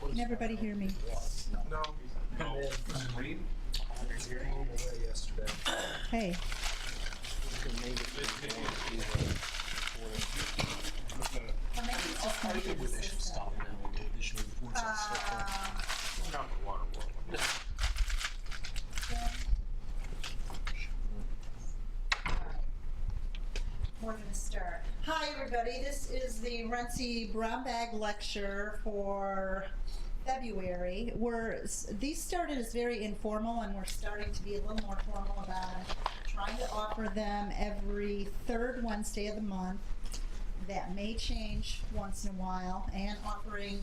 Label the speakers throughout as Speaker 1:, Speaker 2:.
Speaker 1: Can everybody hear me?
Speaker 2: No. Read? Away yesterday.
Speaker 1: Hey.
Speaker 2: Not the water world.
Speaker 1: We're going to start. Hi, everybody. This is the RENCI Brownbag lecture for February. These started as very informal, and we're starting to be a little more formal about trying to offer them every third Wednesday of the month. That may change once in a while, and offering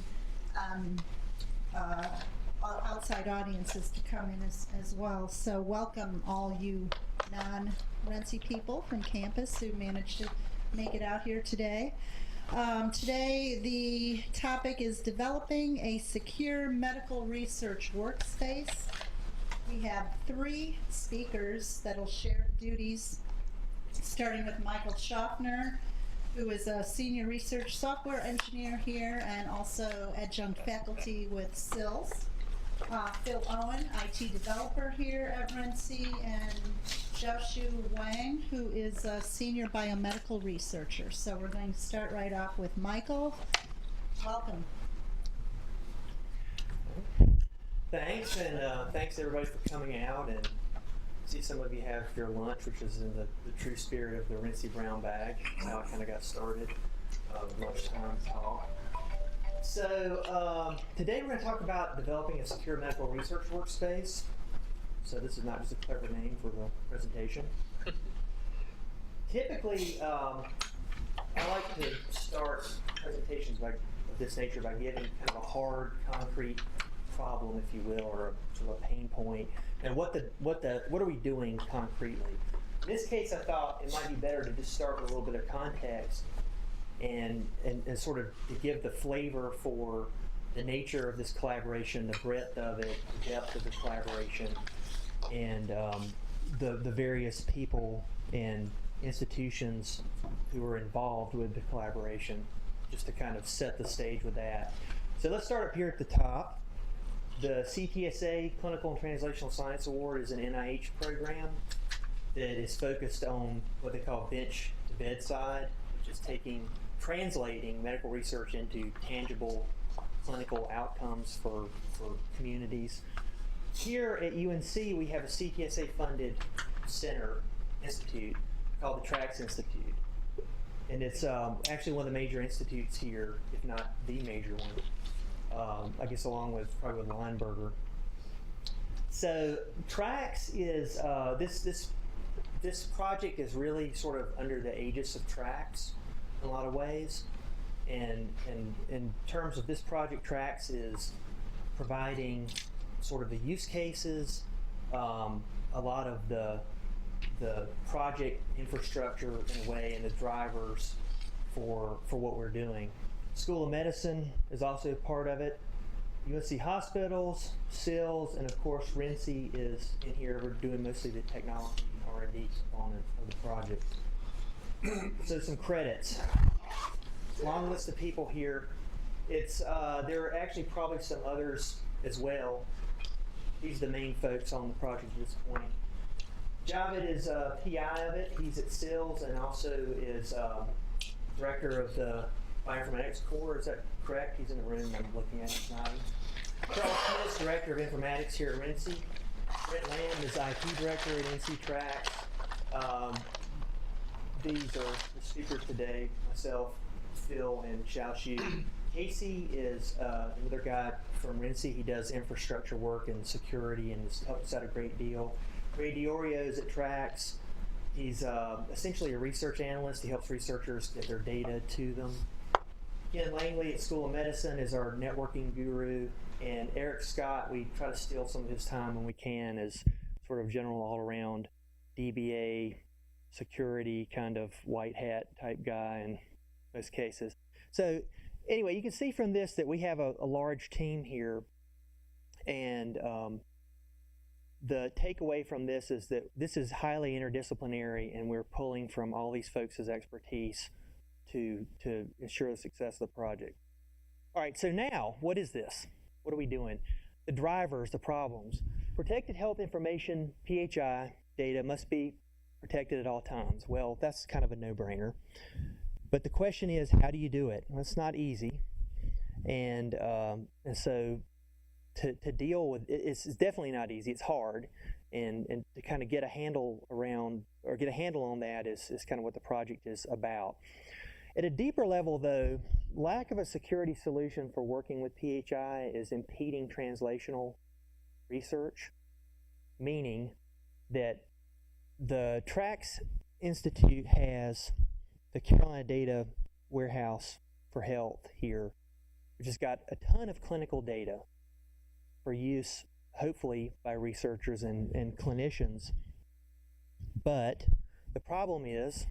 Speaker 1: outside audiences to come in as well. So welcome all you non-RENCI people from campus who managed to make it out here today. Today the topic is developing a secure medical research workspace. We have 3 speakers that'll share duties, starting with Michael Schaffner, who is a senior research software engineer here and also adjunct faculty with SILS. Phil Owen, IT developer here at RENCI, and Xiaoshu Wang, who is a senior biomedical researcher. So we're going to start right off with Michael. Welcome.
Speaker 3: Thanks, and thanks everybody for coming out. And see, some of you have your lunch, which is in the true spirit of the RENCI Brownbag. That's how I kind of got started. Lunchtime talk. So today we're going to talk about developing a secure medical research workspace. So this is not just a clever name for the presentation. Typically, I like to start presentations of this nature by giving kind of a hard, concrete problem, if you will, or sort of a pain point, and what are we doing concretely. In this case, I thought it might be better to just start with a little bit of context and sort of to give the flavor for the nature of this collaboration, the breadth of it, the depth of the collaboration, and the various people and institutions who are involved with the collaboration, just to kind of set the stage with that. So let's start up here at the top. The CTSA Clinical and Translational Science Award is an NIH program that is focused on what they call bench to bedside, which is translating medical research into tangible clinical outcomes for communities. Here at UNC, we have a CTSA-funded institute called the TRACS Institute. And it's actually one of the major institutes here, if not the major one. I guess along with probably with Lineberger. So TRACS is this project is really sort of under the aegis of TRACS in a lot of ways, and in terms of this project, TRACS is providing sort of the use cases, a lot of the project infrastructure in a way, and the drivers for what we're doing. School of Medicine is also part of it. UNC Hospitals, SILS, and of course RENCI is in here. We're doing mostly the technology and R&D component of the project. So some credits. Long list of people here. There are actually probably some others as well. These are the main folks on the project at this point. Javed is PI of it. He's at SILS and also is director of the Bioinformatics Core. Is that correct? He's in the room. I'm looking at him nodding. Charles Smith is director of informatics here at RENCI. Brent Lamb is IT director at NC TRACS. These are the speakers today, myself, Phil, and Xiaoshu. Casey is another guy from RENCI. He does infrastructure work and security and has helped us out a great deal. Ray DiOrio is at TRACS. He's essentially a research analyst. He helps researchers get their data to them. Ken Langley at School of Medicine is our networking guru. And Eric Scott, we try to steal some of his time when we can, as sort of general all-around DBA security kind of white hat type guy in most cases. So anyway, you can see from this that we have a large team here, and the takeaway from this is that this is highly interdisciplinary, and we're pulling from all these folks' expertise to ensure the success of the project. All right, so now, what is this? What are we doing? The drivers, the problems. Protected health information, PHI data must be protected at all times. Well, that's kind of a no-brainer. But the question is, how do you do it? Well, it's not easy. And so to deal with it's definitely not easy. It's hard. And to kind of get a handle around, or get a handle on that is kind of what the project is about. At a deeper level, though, lack of a security solution for working with PHI is impeding translational research, meaning that the TRACS Institute has the Carolina Data Warehouse for Health here, which has got a ton of clinical data for use, hopefully, by researchers and clinicians. But the problem is,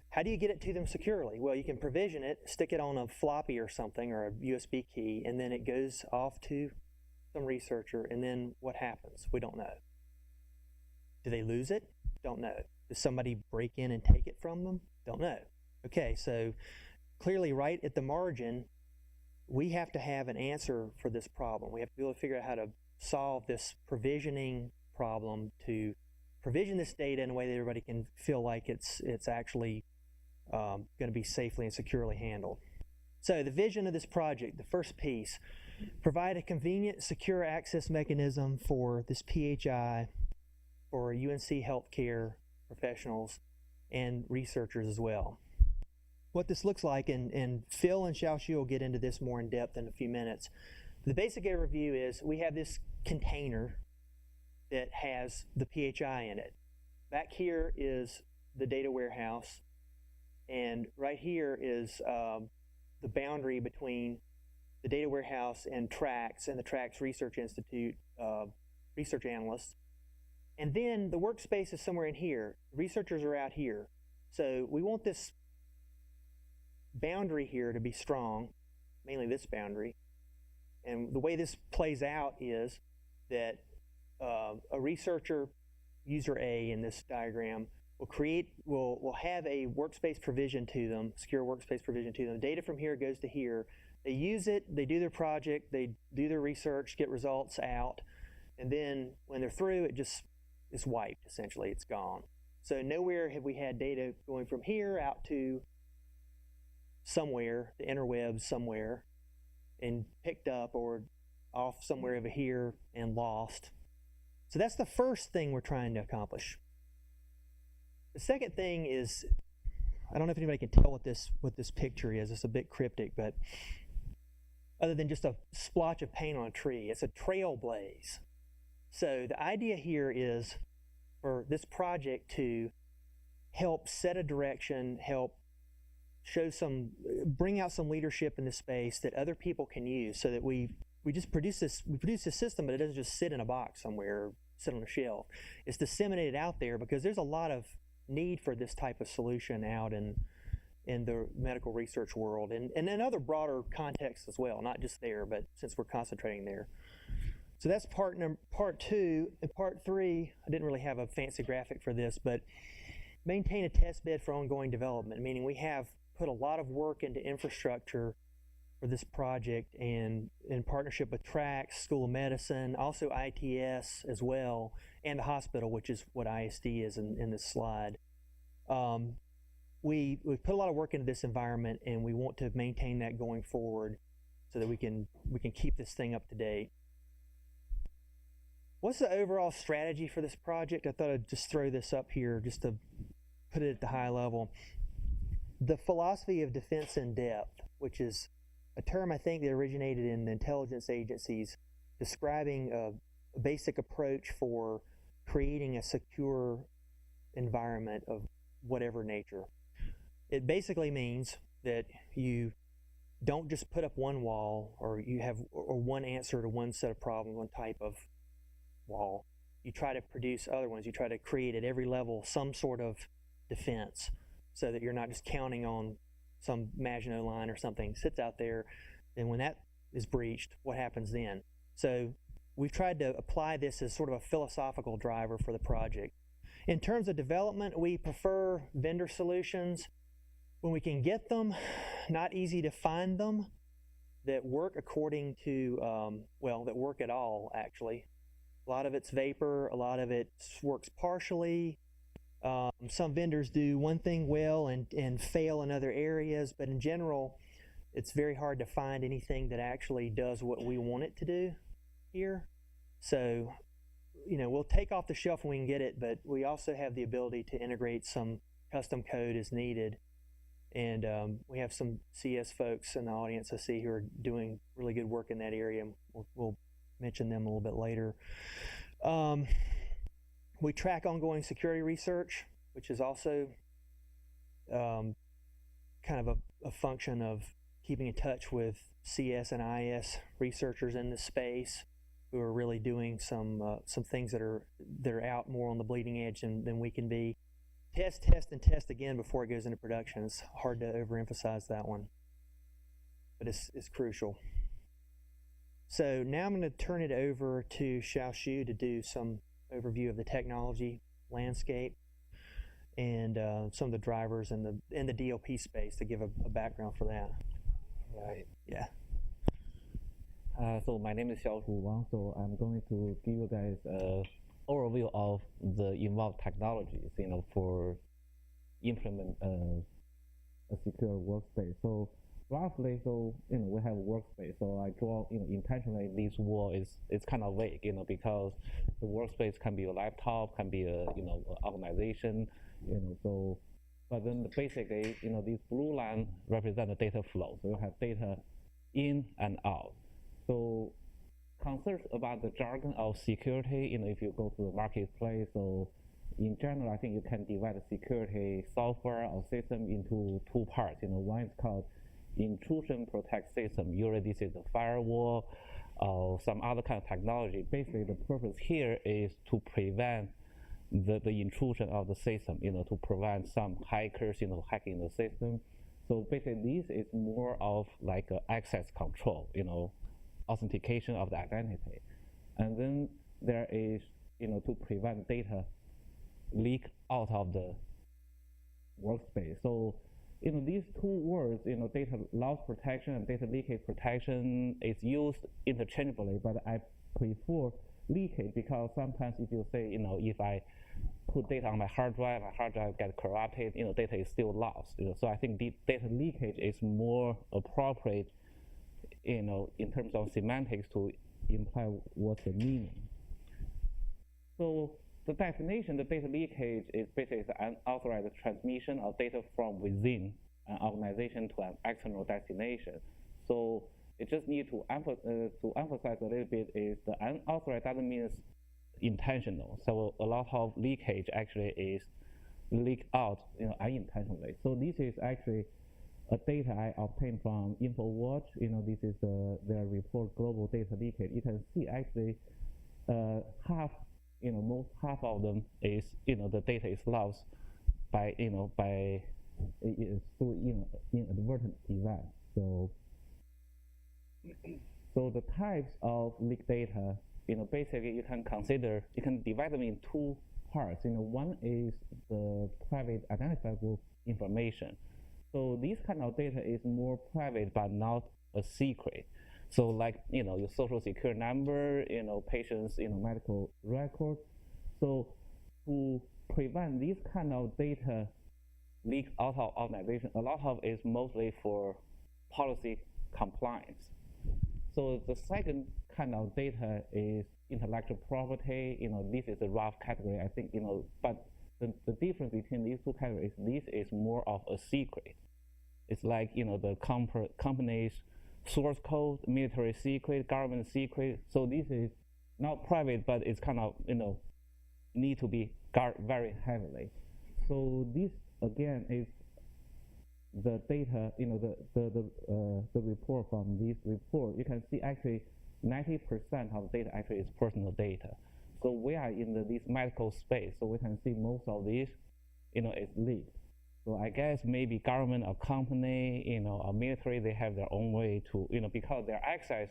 Speaker 3: how do you get it to them securely? Well, you can provision it, stick it on a floppy or something, or a USB key, and then it goes off to some researcher, and then what happens? We don't know. Do they lose it? Don't know. Does somebody break in and take it from them? Don't know. Okay, so clearly right at the margin, we have to have an answer for this problem. We have to be able to figure out how to solve this provisioning problem, to provision this data in a way that everybody can feel like it's actually going to be safely and securely handled. So the vision of this project, the first piece, provide a convenient, secure access mechanism for this PHI for UNC healthcare professionals and researchers as well. What this looks like, and Phil and Xiaoxu will get into this more in depth in a few minutes. The basic overview is we have this container that has the PHI in it. Back here is the data warehouse, and right here is the boundary between the data warehouse and TRACS and the TRACS Research Institute research analysts. And then the workspace is somewhere in here. Researchers are out here. So we want this boundary here to be strong, mainly this boundary. And the way this plays out is that a researcher, user A in this diagram, will have a workspace provision to them, secure workspace provision to them. The data from here goes to here. They use it, they do their project, they do their research, get results out, and then when they're through, it just is wiped, essentially. It's gone. So nowhere have we had data going from here out to somewhere, the interwebs somewhere, and picked up or off somewhere over here and lost. So that's the first thing we're trying to accomplish. The second thing is, I don't know if anybody can tell what this picture is. It's a bit cryptic, but other than just a splotch of paint on a tree, it's a trailblaze. So the idea here is for this project to help set a direction, help show bring out some leadership in this space that other people can use, so that we produce this system, but it doesn't just sit in a box somewhere or sit on a shelf. It's disseminated out there because there's a lot of need for this type of solution out in the medical research world and in other broader contexts as well, not just there, but since we're concentrating there. So that's part two. And part three, I didn't really have a fancy graphic for this, but maintain a test bed for ongoing development, meaning we have put a lot of work into infrastructure for this project, and in partnership with TRACS, School of Medicine, also ITS as well, and the hospital, which is what ISD is in this slide. We put a lot of work into this environment, and we want to maintain that going forward so that we can keep this thing up to date. What's the overall strategy for this project? I thought I'd just throw this up here just to put it at the high level. The philosophy of defense in depth, which is a term I think that originated in the intelligence agencies, describing a basic approach for creating a secure environment of whatever nature. It basically means that you don't just put up one wall, or one answer to one set of problems, one type of wall. You try to produce other ones. You try to create at every level some sort of defense, so that you're not just counting on some Maginot Line or something sits out there, and when that is breached, what happens then? So we've tried to apply this as sort of a philosophical driver for the project. In terms of development, we prefer vendor solutions when we can get them. Not easy to find them, that work according to, that work at all, actually. A lot of it's vapor, a lot of it works partially. Some vendors do one thing well and fail in other areas, but in general, it's very hard to find anything that actually does what we want it to do here. So, we'll take off the shelf when we can get it, but we also have the ability to integrate some custom code as needed. And we have some CS folks in the audience I see who are doing really good work in that area. We'll mention them a little bit later. We track ongoing security research, which is also kind of a function of keeping in touch with CS and IS researchers in this space who are really doing some things that are out more on the bleeding edge than we can be. Test, and test again before it goes into production. It's hard to overemphasize that one, but it's crucial. So now I'm going to turn it over to Xiaoshu to do some overview of the technology landscape and some of the drivers in the DLP space to give a background for that.
Speaker 2: Right.
Speaker 3: Yeah.
Speaker 4: So my name is Xiaoshu Wang. So I'm going to give you guys an overview of the involved technologies, for implement a secure workspace. So roughly, we have a workspace. So I draw, intentionally this wall is kind of vague, because the workspace can be a laptop, can be a, organization, so. But then basically, these blue lines represent the data flow. So you have data in and out. So concerns about the jargon of security, if you go to the marketplace, so in general, I think you can divide the security software or system into two parts. One is called intrusion protect system. Usually this is a firewall or some other kind of technology. Basically, the purpose here is to prevent the intrusion of the system, to prevent some hackers, hacking the system. So basically, this is more of like access control, authentication of the identity. And then there is, to prevent data leak out of the workspace. So, these two words, data loss protection and data leakage protection is used interchangeably, but I prefer leakage because sometimes if you say, if I put data on my hard drive gets corrupted, data is still lost. So I think the data leakage is more appropriate, in terms of semantics to imply what's the meaning. So the definition, the data leakage is basically the unauthorized transmission of data from within an organization to an external destination. So it just need to emphasize a little bit is the unauthorized doesn't mean intentional. So a lot of leakage actually is leaked out, unintentionally. So this is actually a data I obtained from InfoWatch. This is their report, Global Data Leakage. You can see actually half of them is, the data is lost by, through, inadvertent event. So the types of leaked data, basically you can divide them in two parts. One is the private identifiable information. So this kind of data is more private but not a secret. So like, your social security number, patient's, medical record. So to prevent this kind of data leak out of organization, a lot of it is mostly for policy compliance. So the second kind of data is intellectual property. This is a rough category, I think, but the difference between these two categories, this is more of a secret. It's like, the company's source code, military secret, government secret. So this is not private, but it's kind of, need to be guarded very heavily. So this, again, is the data, the report from this report. You can see actually 90% of data actually is personal data. So we are in this medical space, so we can see most of this, is leaked. So I guess maybe government or company, or military, they have their own way to, because their access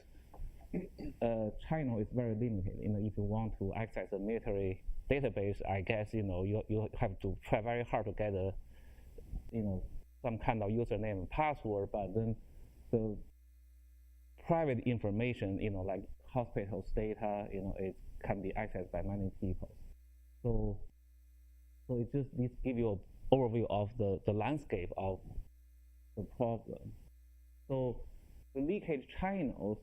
Speaker 4: channel is very limited. If you want to access a military database, I guess, you have to try very hard to get a, some kind of username and password, but then private information, like hospitals data, it can be accessed by many people. So it just this give you an overview of the landscape of the problem. So the leakage channels,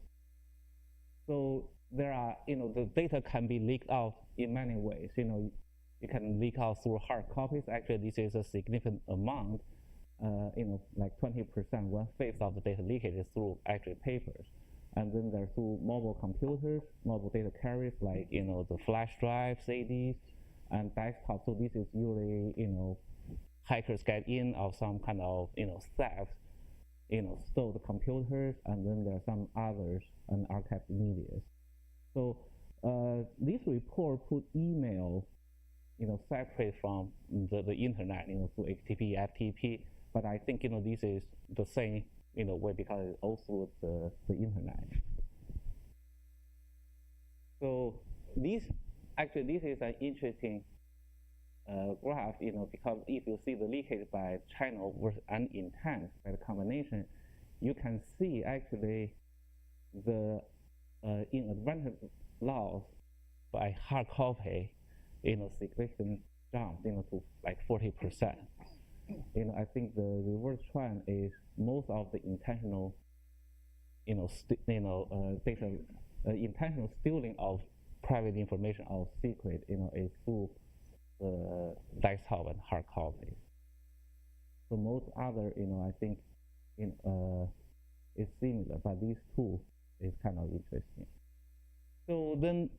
Speaker 4: so there are, the data can be leaked out in many ways. You can leak out through hard copies. Actually, this is a significant amount. Like 20%, 1/5 of the data leakage is through actually papers. And then there's through mobile computers, mobile data carriers like, the flash drive, CDs, and desktop. So this is usually, hackers get in of some kind of, theft, stole the computers, and then there are some others and archived media. So this report put email, separate from the internet, through HTTP, FTP. But I think, this is the same, way because it's all through the internet. So this is an interesting graph, because if you see the leakage by channel versus an intent by the combination, you can see actually the inadvertent loss by hard copy, significant jump, to like 40%. I think the reverse trend is most of the intentional, data, intentional stealing of private information or secret, is through the desktop and hard copies. So most other, I think, is similar, but these two is kind of interesting. So then,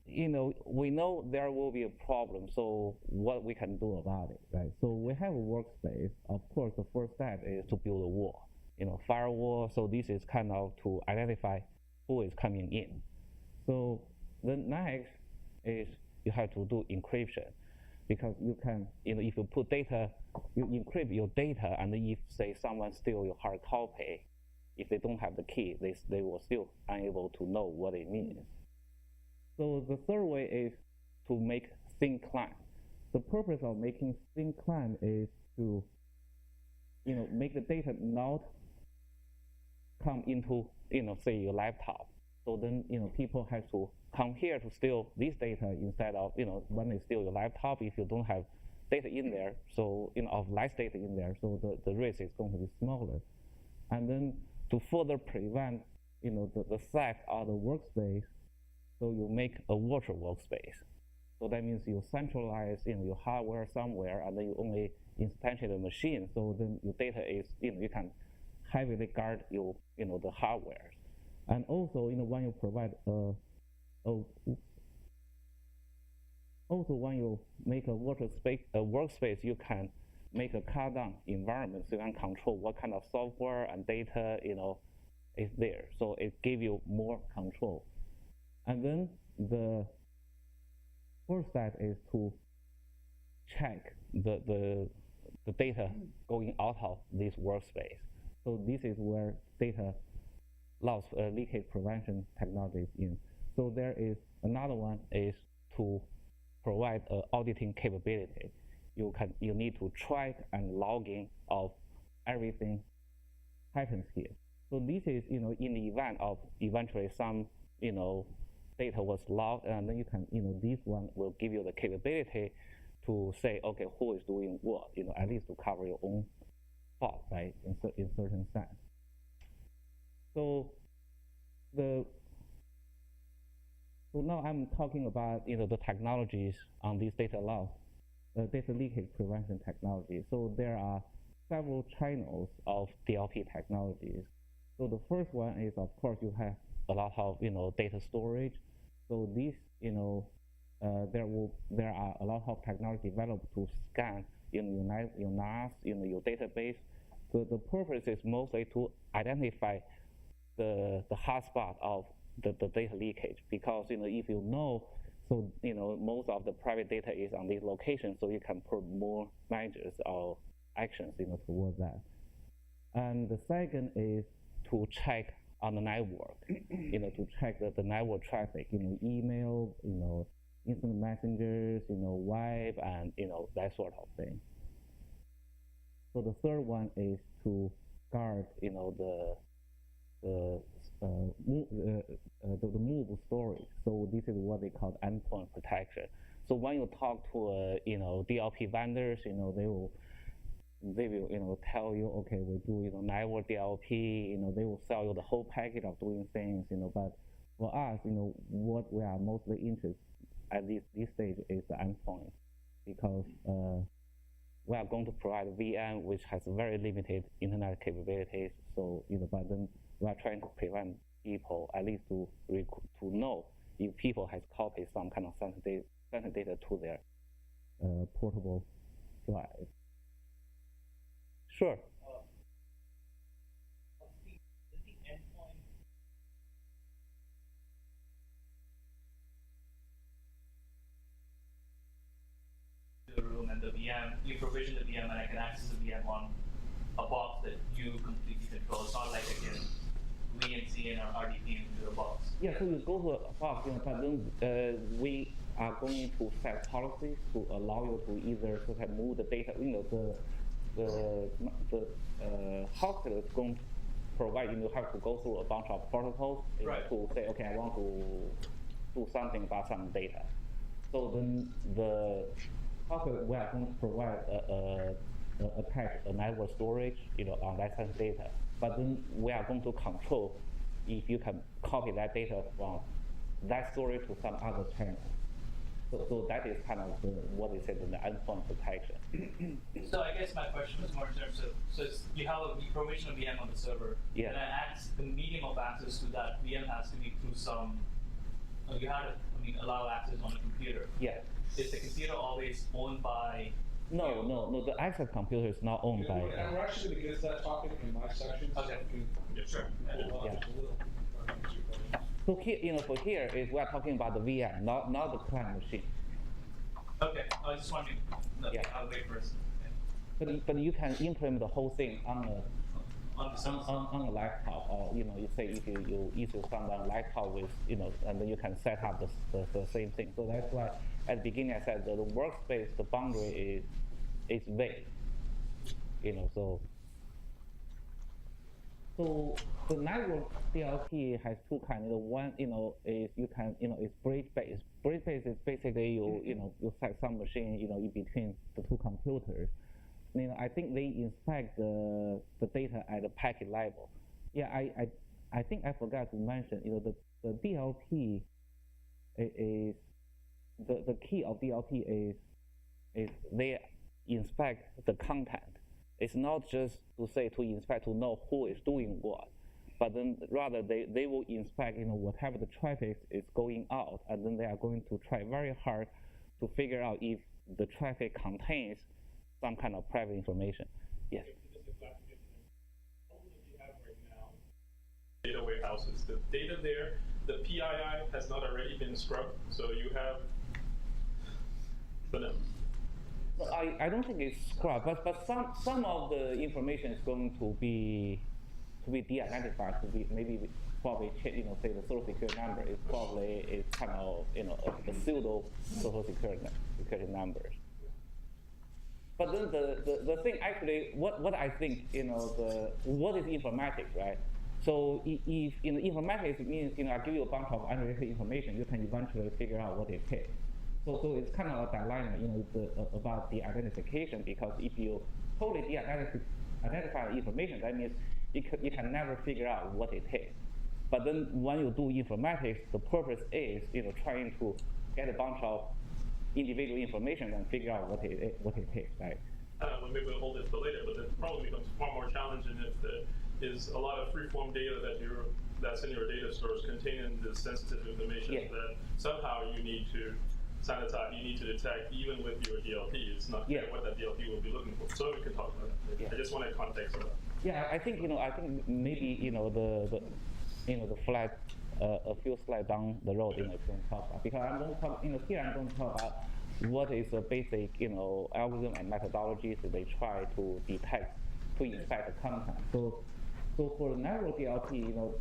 Speaker 4: we know there will be a problem, so what we can do about it, right? So we have a workspace. Of course, the first step is to build a wall, firewall. So this is kind of to identify who is coming in. So the next is you have to do encryption, because you can, if you put data, you encrypt your data, and if, say, someone steal your hard copy, if they don't have the key, they will still unable to know what it means. So the third way is to make thin client. The purpose of making thin client is to, make the data not come into, say your laptop. So then, people have to come here to steal this data instead of, when they steal your laptop, if you don't have data in there, so, of less data in there, so the risk is going to be smaller. And then to further prevent, the theft of the workspace, so you make a virtual workspace. So that means you centralize, your hardware somewhere, and then you only instantiate the machine. So then your data is, you can heavily guard your, the hardware. And also, when you provide also when you make a virtual space, a workspace, you can make a cut-down environment, so you can control what kind of software and data, is there. So it gives you more control. And then the first step is to check the data going out of this workspace. So this is where data loss leakage prevention technology is in. So there is another one is to provide auditing capability. You need to track and logging of everything happens here. So this is, in the event of eventually some, data was logged, and then you can, this one will give you the capability to say, okay, who is doing what, at least to cover your own fault, right, in certain sense. So now I'm talking about, the technologies on these data loss, data leakage prevention technology. So there are several channels of DLP technologies. So the first one is, of course, you have a lot of, data storage. So this, there are a lot of technology developed to scan, your NAS, your database. So the purpose is mostly to identify the hotspot of the data leakage, because if you know, so most of the private data is on this location, so you can put more measures or actions towards that. And the second is to check on the network, to check the network traffic, email, instant messengers, web, and that sort of thing. So the third one is to guard, the the move storage. So this is what they call endpoint protection. So when you talk to DLP vendors, they will tell you, okay, we do network DLP. They will sell you the whole package of doing things. But for us, what we are mostly interested at this stage is the endpoint, because we are going to provide a VM which has very limited internet capabilities. So but then we are trying to prevent people at least to know if people has copied some kind of sensitive data to their portable drive. Sure.
Speaker 5: The endpoint the room and the VM, you provision the VM and I can access the VM on a box that you completely control. It's not like I can RENCI and RDP into the box.
Speaker 4: Yeah, so you go to a box, but then we are going to set policies to allow you to either sort of move the data. The hospital is going to provide you have to go through a bunch of protocols
Speaker 5: Right.
Speaker 4: to say, okay, I want to do something about some data. So then the hospital, we are going to provide a network storage, on that kind of data. But then we are going to control if you can copy that data from that storage to some other channel. So that is kind of what they said in the endpoint protection.
Speaker 5: So I guess my question was more in terms of, you have a provision of VM on the server,
Speaker 4: Yeah.
Speaker 5: and the medium of access to that VM has to be through some, you have to allow access on a computer.
Speaker 4: Yeah.
Speaker 5: Is the computer always owned by
Speaker 4: No, the access computer is not owned by.
Speaker 2: And we're actually going to get to that topic in my section. so
Speaker 5: Okay.
Speaker 2: we can
Speaker 5: Yeah, sure.
Speaker 2: hold on
Speaker 4: Yeah.
Speaker 2: just a little.
Speaker 4: So here, for here is we are talking about the VM, not the client machine.
Speaker 5: Okay, I was just wondering. No,
Speaker 4: Yeah.
Speaker 5: I'll wait for a second.
Speaker 4: But you can implement the whole thing on
Speaker 5: On
Speaker 4: a laptop, or you say if you issue someone a laptop with and then you can set up the same thing. So that's why at the beginning I said that the workspace, the boundary is vague. So the network DLP has two kinds. One, is you can, it's bridge-based. Bridge-based is basically you set some machine, in between the two computers. I think they inspect the data at the packet level. Yeah, I think I forgot to mention, the DLP is the key of DLP is they inspect the content. It's not just to inspect to know who is doing what, but then rather they will inspect whatever the traffic is going out, and then they are going to try very hard to figure out if the traffic contains some kind of private information. Yes.
Speaker 6: Data warehouses, the data there, the PII has not already been scrubbed, so you have. But no.
Speaker 4: I don't think it's scrubbed, but some of the information is going to be de-identified, to be maybe probably say the social security number is probably kind of a pseudo social security numbers. But then the thing actually, what I think what is informatics, right? So if informatics means I give you a bunch of unrelated information, you can eventually figure out what it is. So it's kind of a dilemma, about the identification, because if you totally de-identify the information, that means you can never figure out what it is. But then when you do informatics, the purpose is trying to get a bunch of individual information and figure out what it is, right?
Speaker 6: Well, maybe we'll hold it for later, but it probably becomes far more challenging if there is a lot of free-form data that's in your data stores containing this sensitive information that somehow you need to sanitize, you need to detect even with your DLP. It's not clear what that DLP will be looking for. So we can talk about that. Yeah. I just wanted context of that.
Speaker 4: Yeah, I think maybe the flag a few slides down the road we can talk about, because I'm going to talk here I'm going to talk about what is the basic algorithm and methodologies that they try to detect to inspect the content. So for the network DLP,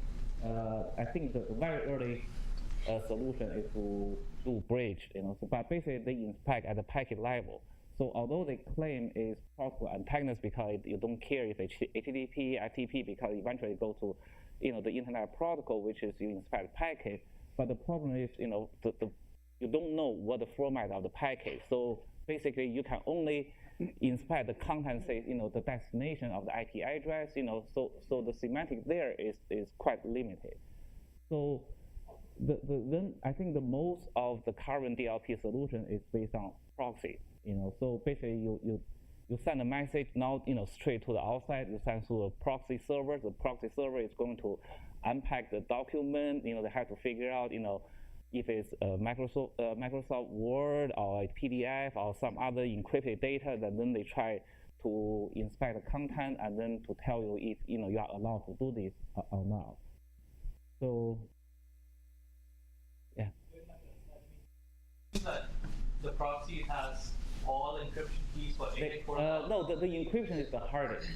Speaker 4: I think the very early solution is to do bridge, but basically they inspect at the packet level. So although they claim it's possible antagonist because you don't care if it's HTTP, FTP, because eventually it goes to the internet protocol, which is you inspect packet. But the problem is, you don't know what the format of the packet. So basically, you can only inspect the content, say, the destination of the IP address, so the semantic there is quite limited. So then I think the most of the current DLP solution is based on proxy, so basically you send a message not, straight to the outside, you send to a proxy server. The proxy server is going to unpack the document, they have to figure out, if it's a Microsoft Word or a PDF or some other encrypted data, then they try to inspect the content and then to tell you if you are allowed to do this or not. So yeah.
Speaker 5: That the proxy has all encryption keys for any protocol?
Speaker 4: No, the encryption is the hardest.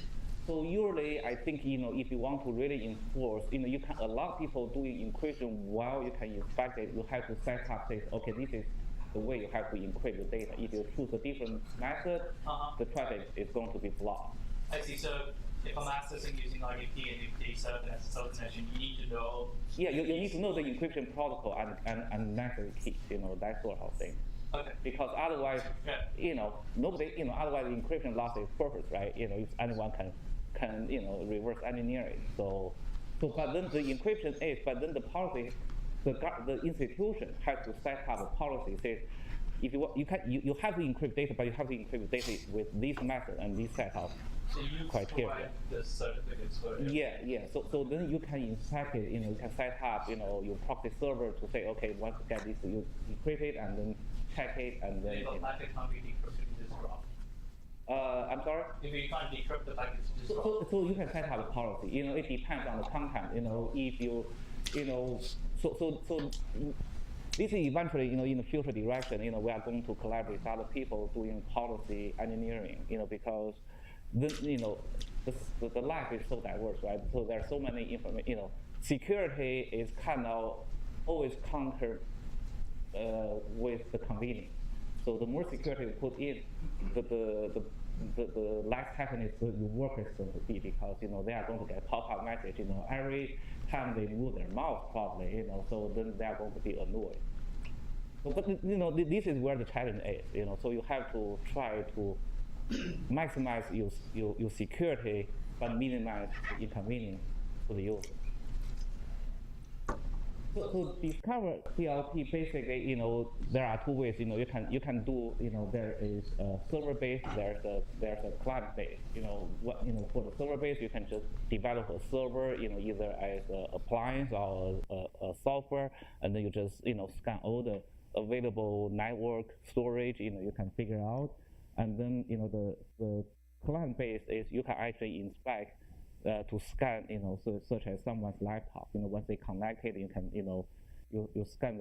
Speaker 4: So usually, I think, if you want to really enforce, you can allow people doing encryption while you can inspect it. You have to set up this, okay, this is the way you have to encrypt the data. If you choose a different method, the traffic is going to be blocked.
Speaker 5: I see. So if I'm accessing using RDP and if they set up an SSL connection, you need to know.
Speaker 4: Yeah, you need to know the encryption protocol and necessary keys, that sort of thing.
Speaker 5: Okay.
Speaker 4: Because otherwise, nobody, otherwise the encryption loss is perfect, right? If anyone can reverse engineer it. So, but then the encryption is, but then the policy, the institution has to set up a policy. Says, if you have to encrypt data, but you have to encrypt data with this method and this set of
Speaker 5: So you
Speaker 4: criteria.
Speaker 5: provide the certificates for it.
Speaker 4: Yeah. So then you can inspect it. You can set up, your proxy server to say, okay, once you get this, you encrypt it and then check it and then.
Speaker 5: If a packet can't be decrypted, it is wrong.
Speaker 4: I'm sorry.
Speaker 5: If you can't decrypt the packet, it's just wrong.
Speaker 4: So you can set up a policy. It depends on the content. If you, so this is eventually, in the future direction, we are going to collaborate with other people doing policy engineering, because then, the life is so diverse, right? So there are so many information, security is kind of always countered with the convenience. So the more security you put in, the less happiness your worker is going to be, because they are going to get pop-up message every time they move their mouse, probably, so then they are going to be annoyed. So, but this is where the challenge is, so you have to try to maximize your security but minimize the inconvenience to the user. So discover DLP, basically, there are two ways. You can do, there is a server base, there's a client base. For the server base, you can just develop a server, either as an appliance or a software, and then you just, scan all the available network storage, you can figure out, and then, the client base is you can actually inspect. To scan, so such as someone's laptop, once they connect it, you can, you scan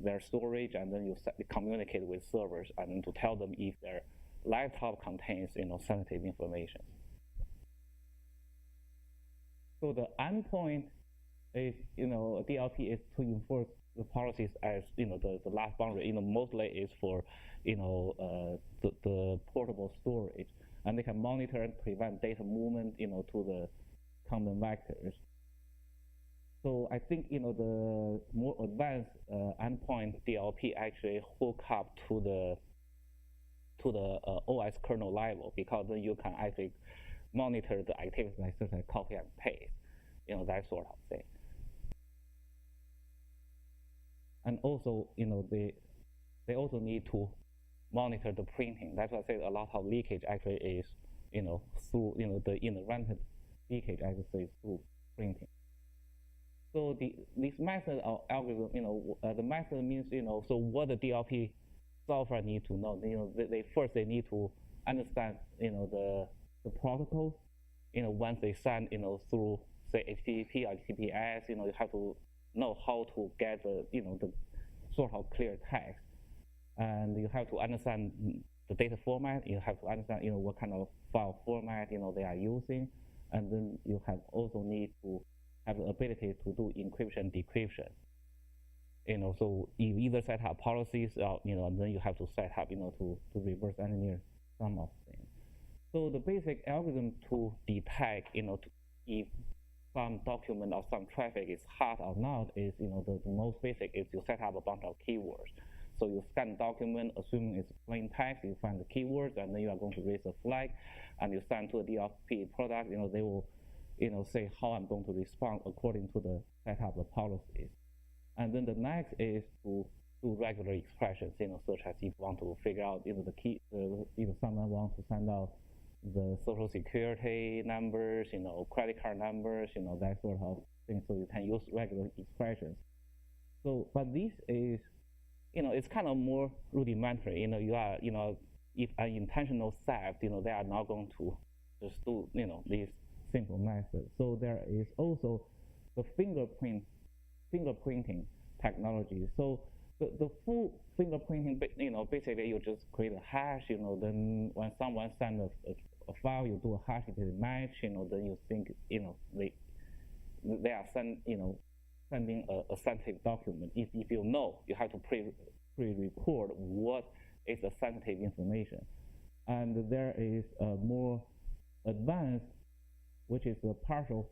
Speaker 4: their storage, and then you communicate with servers, and then to tell them if their laptop contains, sensitive information. So the endpoint is, DLP is to enforce the policies as, the last boundary, mostly is for, the portable storage, and they can monitor and prevent data movement, to the content vectors. So I think, the more advanced endpoint DLP actually hook up to the OS kernel level, because then you can actually monitor the activities like such as copy and paste, that sort of thing. And also, they also need to monitor the printing. That's why I said a lot of leakage actually is, through, the inherent leakage actually is through printing. So this method of algorithm, the method means, so what the DLP software need to know, they need to understand, the protocols, once they send, through, say, HTTP or HTTPS, you have to know how to get the, the sort of clear text. And you have to understand the data format, you have to understand, what kind of file format, they are using. And then you have also need to have the ability to do encryption, decryption. So you either set up policies or, and then you have to set up, to reverse engineer some of things. So the basic algorithm to detect, if some document or some traffic is hot or not is, the most basic is you set up a bunch of keywords. So you scan document, assuming it's plain text, you find the keywords, and then you are going to raise a flag, and you send to a DLP product. They will, say how I'm going to respond according to the set up the policies. And then the next is to do regular expressions, such as if you want to figure out, the key, someone wants to send out the social security numbers, credit card numbers, that sort of thing. So you can use regular expressions. So, but this is, it's kind of more rudimentary. You are, if an intentional theft, they are not going to just do, these simple methods. So there is also the fingerprinting technology. So the full fingerprinting, basically you just create a hash, then when someone sends a file, you do a hash match, then you think, they are sending a sensitive document. If you have to pre-record what is the sensitive information. And there is a more advanced, which is the partial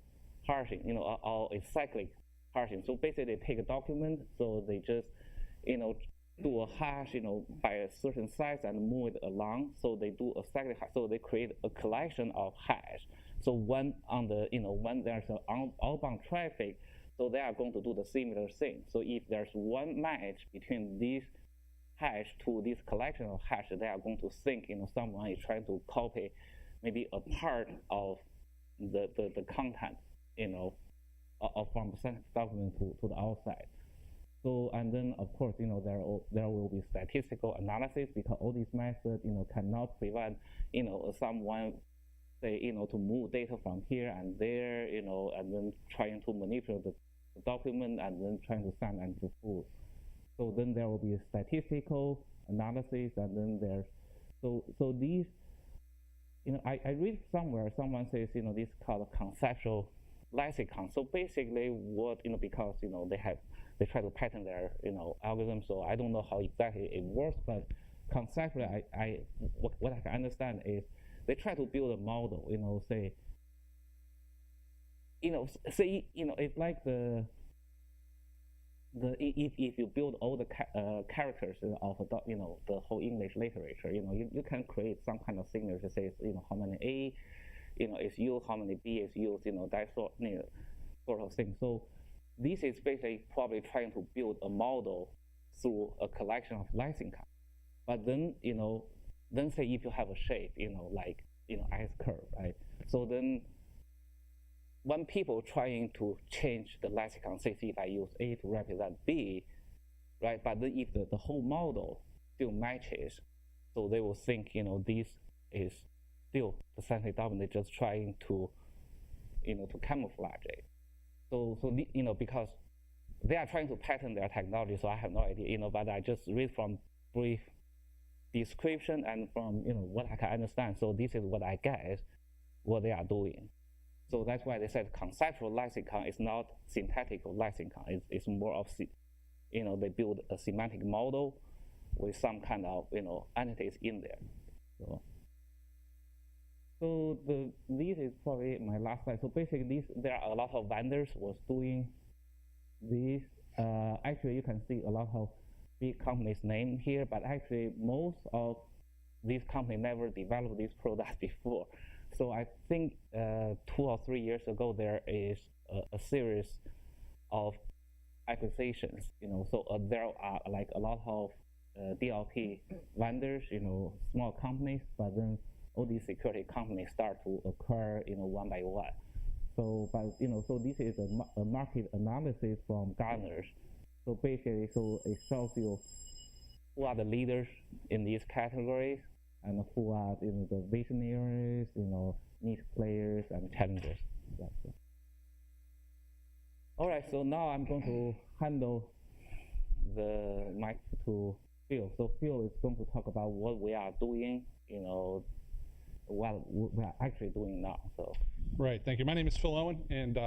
Speaker 4: parsing, or a cyclic parsing. So basically they take a document, so they just, do a hash, by a certain size and move it along. So they do a cyclic hash. So they create a collection of hash. So when when there's an outbound traffic, so they are going to do the similar thing. So if there's one match between this hash to this collection of hash, they are going to think, someone is trying to copy maybe a part of the content, from the sensitive document to the outside. So, and then of course, there will be statistical analysis, because all these methods, cannot prevent, someone say, to move data from here and there, and then trying to manipulate the document and then trying to send and to pull. So then there will be a statistical analysis, and then there's, so these, I read somewhere, someone says, this is called a conceptual lexicon. So basically what, because, they try to patent their, algorithm, so I don't know how exactly it works, but conceptually, what I can understand is they try to build a model, say, it's like if you build all the characters of the whole English literature, you can create some kind of signature that says, how many A, is used, how many B is used, that sort of thing. So this is basically probably trying to build a model through a collection of lexicon. But then, then say if you have a shape, like, S curve, right? So then when people trying to change the lexicon, say if I use A to represent B, right? But then if the whole model still matches, so they will think, this is still the sensitive document, they're just trying to, to camouflage it. So because they are trying to patent their technology, so I have no idea, but I just read from brief description and from, what I can understand. So this is what I guess what they are doing. So that's why they said conceptual lexicon is not syntactic lexicon. It's more of, they build a semantic model with some kind of, entities in there. So this is probably my last slide. So basically, there are a lot of vendors was doing this. Actually, you can see a lot of big companies named here, but actually most of these companies never developed this product before. So I think 2 or 3 years ago, there is a series of acquisitions. So there are like a lot of DLP vendors, small companies, but then all these security companies start to occur, one by one. So, but so this is a market analysis from Gartner. So basically, so it shows you who are the leaders in these categories and who are the visionaries, niche players and challengers. All right, so now I'm going to handle the mic to Phil. So Phil is going to talk about what we are doing, what we are actually doing now. So.
Speaker 2: Right, thank you. My name is Phil Owen, and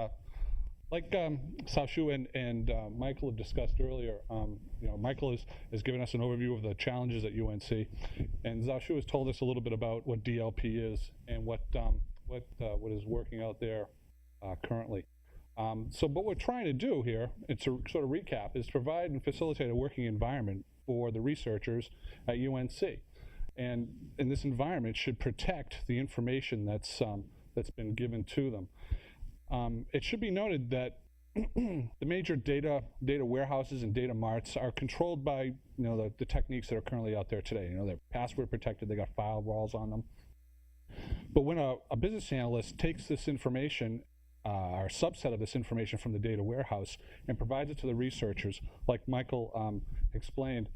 Speaker 2: like Xiaoshu and Michael have discussed earlier, Michael has given us an overview of the challenges at UNC, and Xiaoshu has told us a little bit about what DLP is and what is working out there currently. So what we're trying to do here, and to sort of recap, is provide and facilitate a working environment for the researchers at UNC. And this environment should protect the information that's been given to them. It should be noted that the major data warehouses and data marts are controlled by the techniques that are currently out there today. They're password protected, they got firewalls on them. But when a business analyst takes this information, or a subset of this information from the data warehouse, and provides it to the researchers, like Michael explained,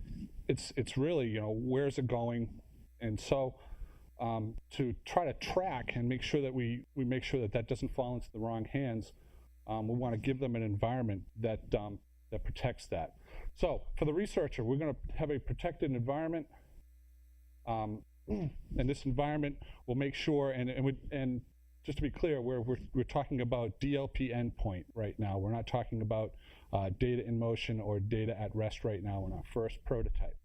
Speaker 2: it's really, where's it going? And so to try to track and make sure that we make sure that doesn't fall into the wrong hands, we want to give them an environment that protects that. So for the researcher, we're going to have a protected environment, and this environment will make sure, and just to be clear, we're talking about DLP endpoint right now. We're not talking about data in motion or data at rest right now in our first prototype.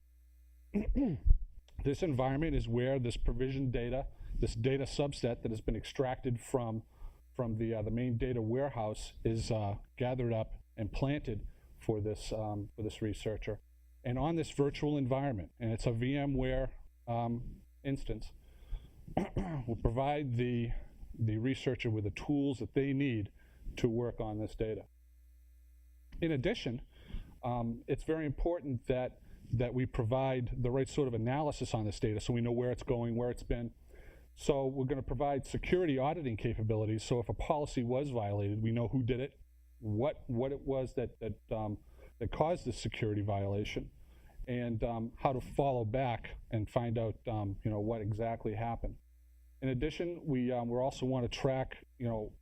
Speaker 2: This environment is where this provisioned data, this data subset that has been extracted from the main data warehouse, is gathered up and planted for this researcher. And on this virtual environment, and it's a VMware instance, will provide the researcher with the tools that they need to work on this data. In addition, it's very important that we provide the right sort of analysis on this data so we know where it's going, where it's been. So we're going to provide security auditing capabilities, so if a policy was violated, we know who did it, what it was that caused this security violation, and how to follow back and find out what exactly happened. In addition, we also want to track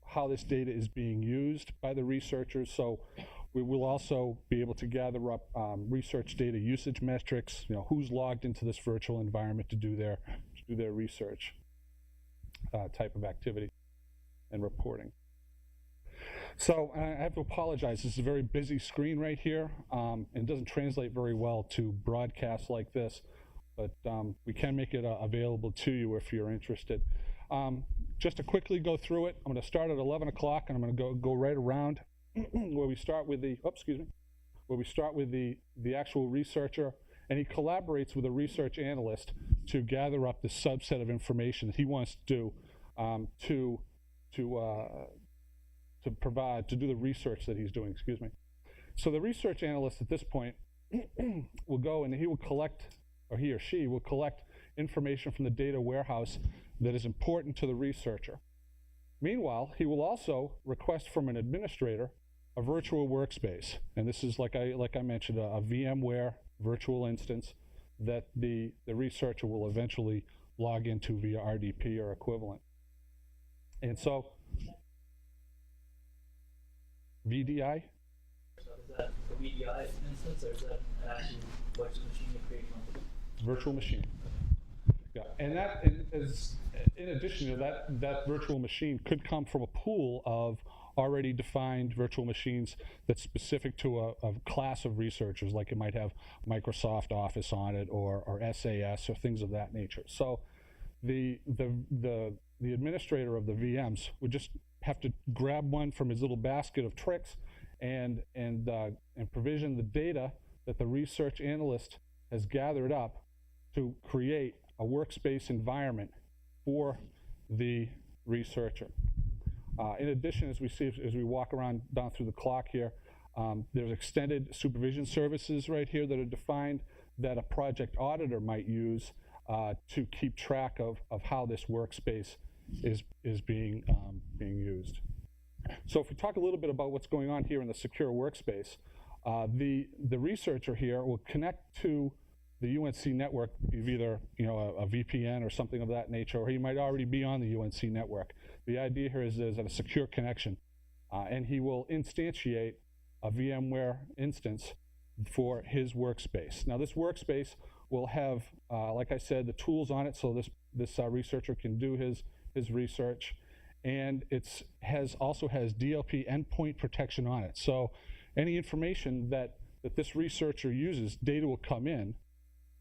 Speaker 2: how this data is being used by the researchers. So we will also be able to gather up research data usage metrics. Who's logged into this virtual environment to do their research type of activity and reporting. So I have to apologize. This is a very busy screen right here, and it doesn't translate very well to broadcasts like this. But we can make it available to you if you're interested. Just to quickly go through it, I'm going to start at 11 o'clock, and I'm going to go right around where we start with the actual researcher, and he collaborates with a research analyst to gather up the subset of information that he wants to do to do the research that he's doing. So the research analyst at this point will go and he will collect, or he or she will collect information from the data warehouse that is important to the researcher. Meanwhile, he will also request from an administrator a virtual workspace, and this is, like I mentioned, a VMware virtual instance that the researcher will eventually log into via RDP or equivalent. And so, VDI?
Speaker 5: So is that a VDI instance, or is that an actual virtual machine you're creating on the
Speaker 2: Virtual machine. Yeah, and that is, in addition to that virtual machine could come from a pool of already defined virtual machines that's specific to a class of researchers, like it might have Microsoft Office on it, or SAS, or things of that nature. So the administrator of the VMs would just have to grab one from his little basket of tricks and provision the data that the research analyst has gathered up to create a workspace environment for the researcher. In addition, as we walk around down through the clock here, there's extended supervision services right here that are defined that a project auditor might use to keep track of how this workspace is being used. So if we talk a little bit about what's going on here in the secure workspace, the researcher here will connect to the UNC network, either a VPN or something of that nature, or he might already be on the UNC network. The idea here is a secure connection, and he will instantiate a VMware instance for his workspace. Now this workspace will have, like I said, the tools on it, so this researcher can do his research, and it also has DLP endpoint protection on it. So any information that this researcher uses, data will come in,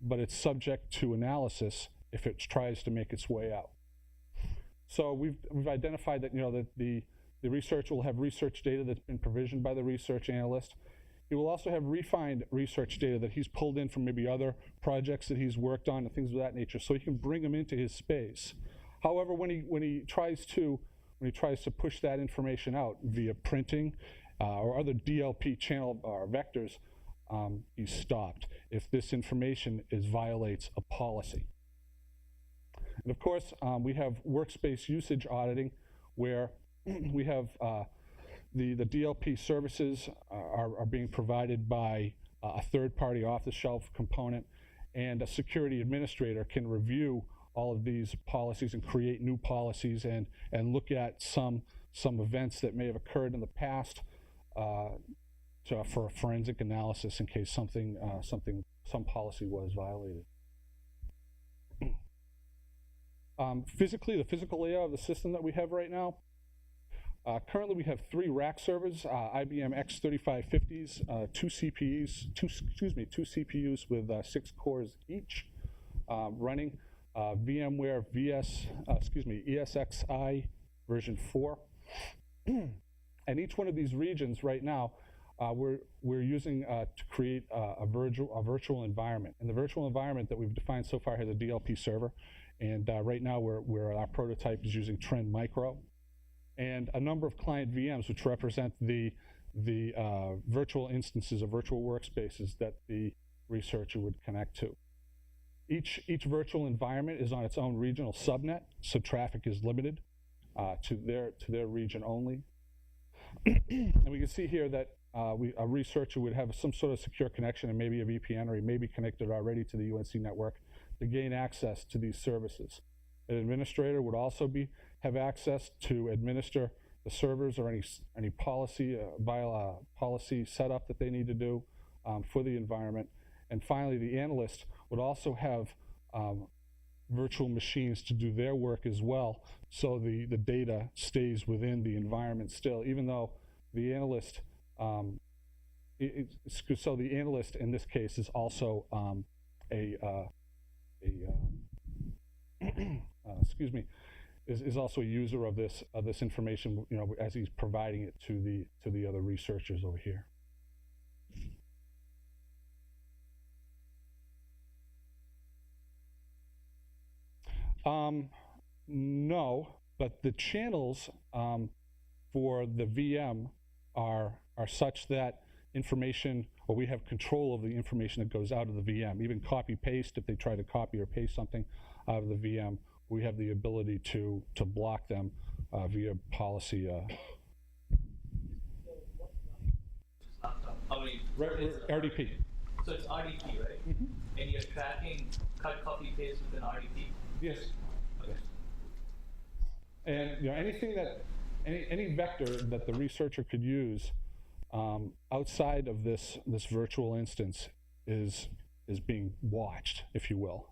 Speaker 2: but it's subject to analysis if it tries to make its way out. So we've identified that that the The researcher will have research data that's been provisioned by the research analyst. He will also have refined research data that he's pulled in from maybe other projects that he's worked on and things of that nature, so he can bring them into his space. However, when he tries to push that information out via printing or other DLP channel or vectors, he's stopped if this information violates a policy. And of course, we have workspace usage auditing, where we have the DLP services are being provided by a third-party off-the-shelf component, and a security administrator can review all of these policies and create new policies and look at some events that may have occurred in the past for a forensic analysis in case some policy was violated. Physically, the physical layout of the system that we have right now, currently we have 3 rack servers, IBM X3550s, two CPUs with 6 cores each, running VMware ESXi version 4. And each one of these regions right now, we're using to create a virtual environment. And the virtual environment that we've defined so far has a DLP server. And right now our prototype is using Trend Micro, and a number of client VMs which represent the virtual instances of virtual workspaces that the researcher would connect to. Each virtual environment is on its own regional subnet, so traffic is limited to their region only. And we can see here that a researcher would have some sort of secure connection and maybe a VPN, or he may be connected already to the UNC network to gain access to these services. An administrator would also have access to administer the servers or any policy policy setup that they need to do for the environment. And finally, the analyst would also have virtual machines to do their work as well, so the data stays within the environment still, even though the analyst, so the analyst in this case is also is also a user of this information, as he's providing it to the other researchers over here. No, but the channels for the VM are such that information, or we have control of the information that goes out of the VM. Even copy paste, if they try to copy or paste something out of the VM, we have the ability to block them via policy. RDP.
Speaker 5: So it's RDP, right?
Speaker 2: Mm-hmm.
Speaker 5: And you're tracking cut, copy, paste within RDP?
Speaker 2: Yes.
Speaker 5: Okay.
Speaker 2: And anything that any vector that the researcher could use outside of this virtual instance is being watched, if you will.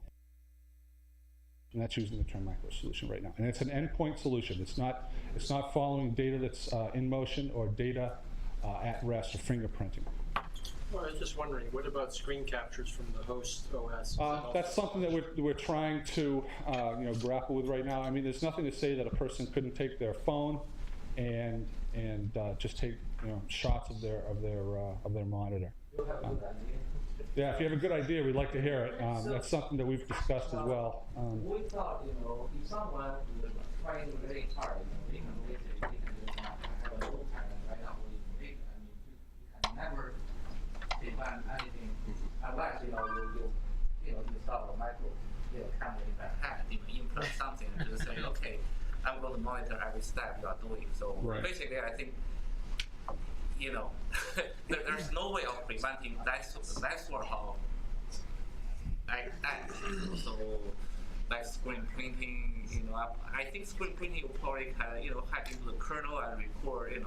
Speaker 2: And that's using the Trend Micro solution right now. And it's an endpoint solution. It's not following data that's in motion or data at rest or fingerprinting.
Speaker 7: Well, I was just wondering, what about screen captures from the host OS?
Speaker 2: That's something that we're trying to grapple with right now. I mean, there's nothing to say that a person couldn't take their phone and just take shots of their monitor. Yeah, if you have a good idea, we'd like to hear it. That's something that we've discussed as well.
Speaker 8: We thought, if someone would try very hard, they can wait, they can have a low time, and right now we can never demand anything unless you install a micro camera in my hand, implant something, and just say, okay, I'm going to monitor every step you are doing. So
Speaker 2: right.
Speaker 8: Basically, I think there's no way of preventing that sort of act. So like screen printing, I think screen printing will probably hack into the kernel and record,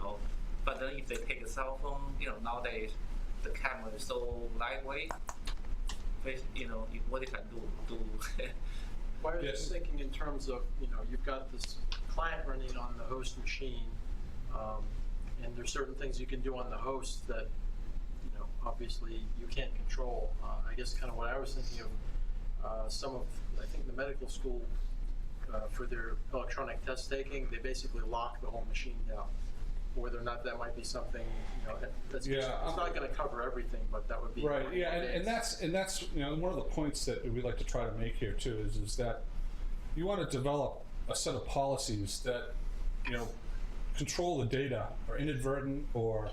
Speaker 8: but then if they take a cell phone, nowadays the camera is so lightweight, what they can do.
Speaker 7: Well, I was just thinking in terms of, you've got this client running on the host machine, and there's certain things you can do on the host that, obviously you can't control. I guess kind of what I was thinking of, I think the medical school, for their electronic test taking, they basically lock the whole machine down. whether or not that might be something, that's
Speaker 2: Yeah,
Speaker 7: it's not going to cover everything, but that would be
Speaker 2: Right. Yeah, and that's one of the points that we like to try to make here too is that you want to develop a set of policies that control the data or inadvertent or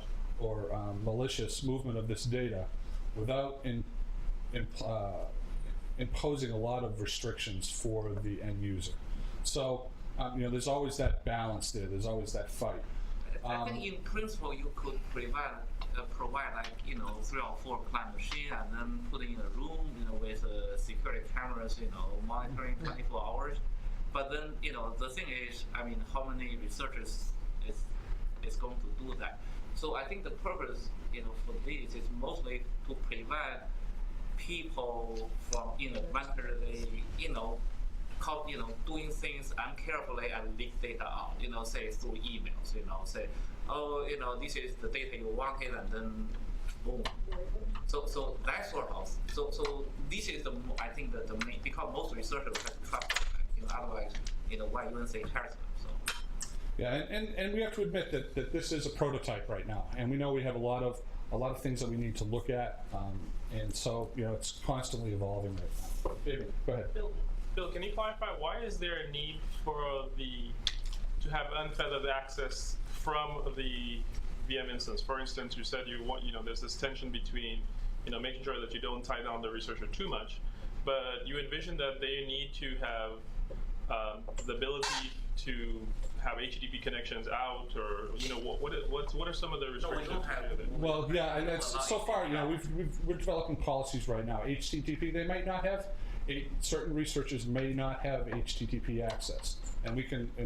Speaker 2: malicious movement of this data without imposing a lot of restrictions for the end user. So there's always that balance there. There's always that fight.
Speaker 8: I think in principle you could provide like 3 or 4 client machine and then put in a room with security cameras monitoring 24 hours. But then the thing is, how many researchers is going to do that? So I think the purpose for this is mostly to prevent people from inadvertently doing things uncarefully and leak data out, say through emails, say, oh, this is the data you wanted, and then boom. So that sort of, so this is I think the main, because most researchers have trust, otherwise, why even say cares them, so.
Speaker 2: Yeah, and we have to admit that this is a prototype right now, and we know we have a lot of things that we need to look at, and so it's constantly evolving right now. David, go ahead.
Speaker 6: Bill, can you clarify why is there a need to have unfettered access from the VM instance? For instance, you said you want there's this tension between making sure that you don't tie down the researcher too much, but you envision that they need to have the ability to have HTTP connections out, or what are some of the restrictions?
Speaker 8: No, we don't have.
Speaker 2: Well, yeah, and it's, so far, we're developing policies right now. HTTP, they might not have. Certain researchers may not have HTTP access, and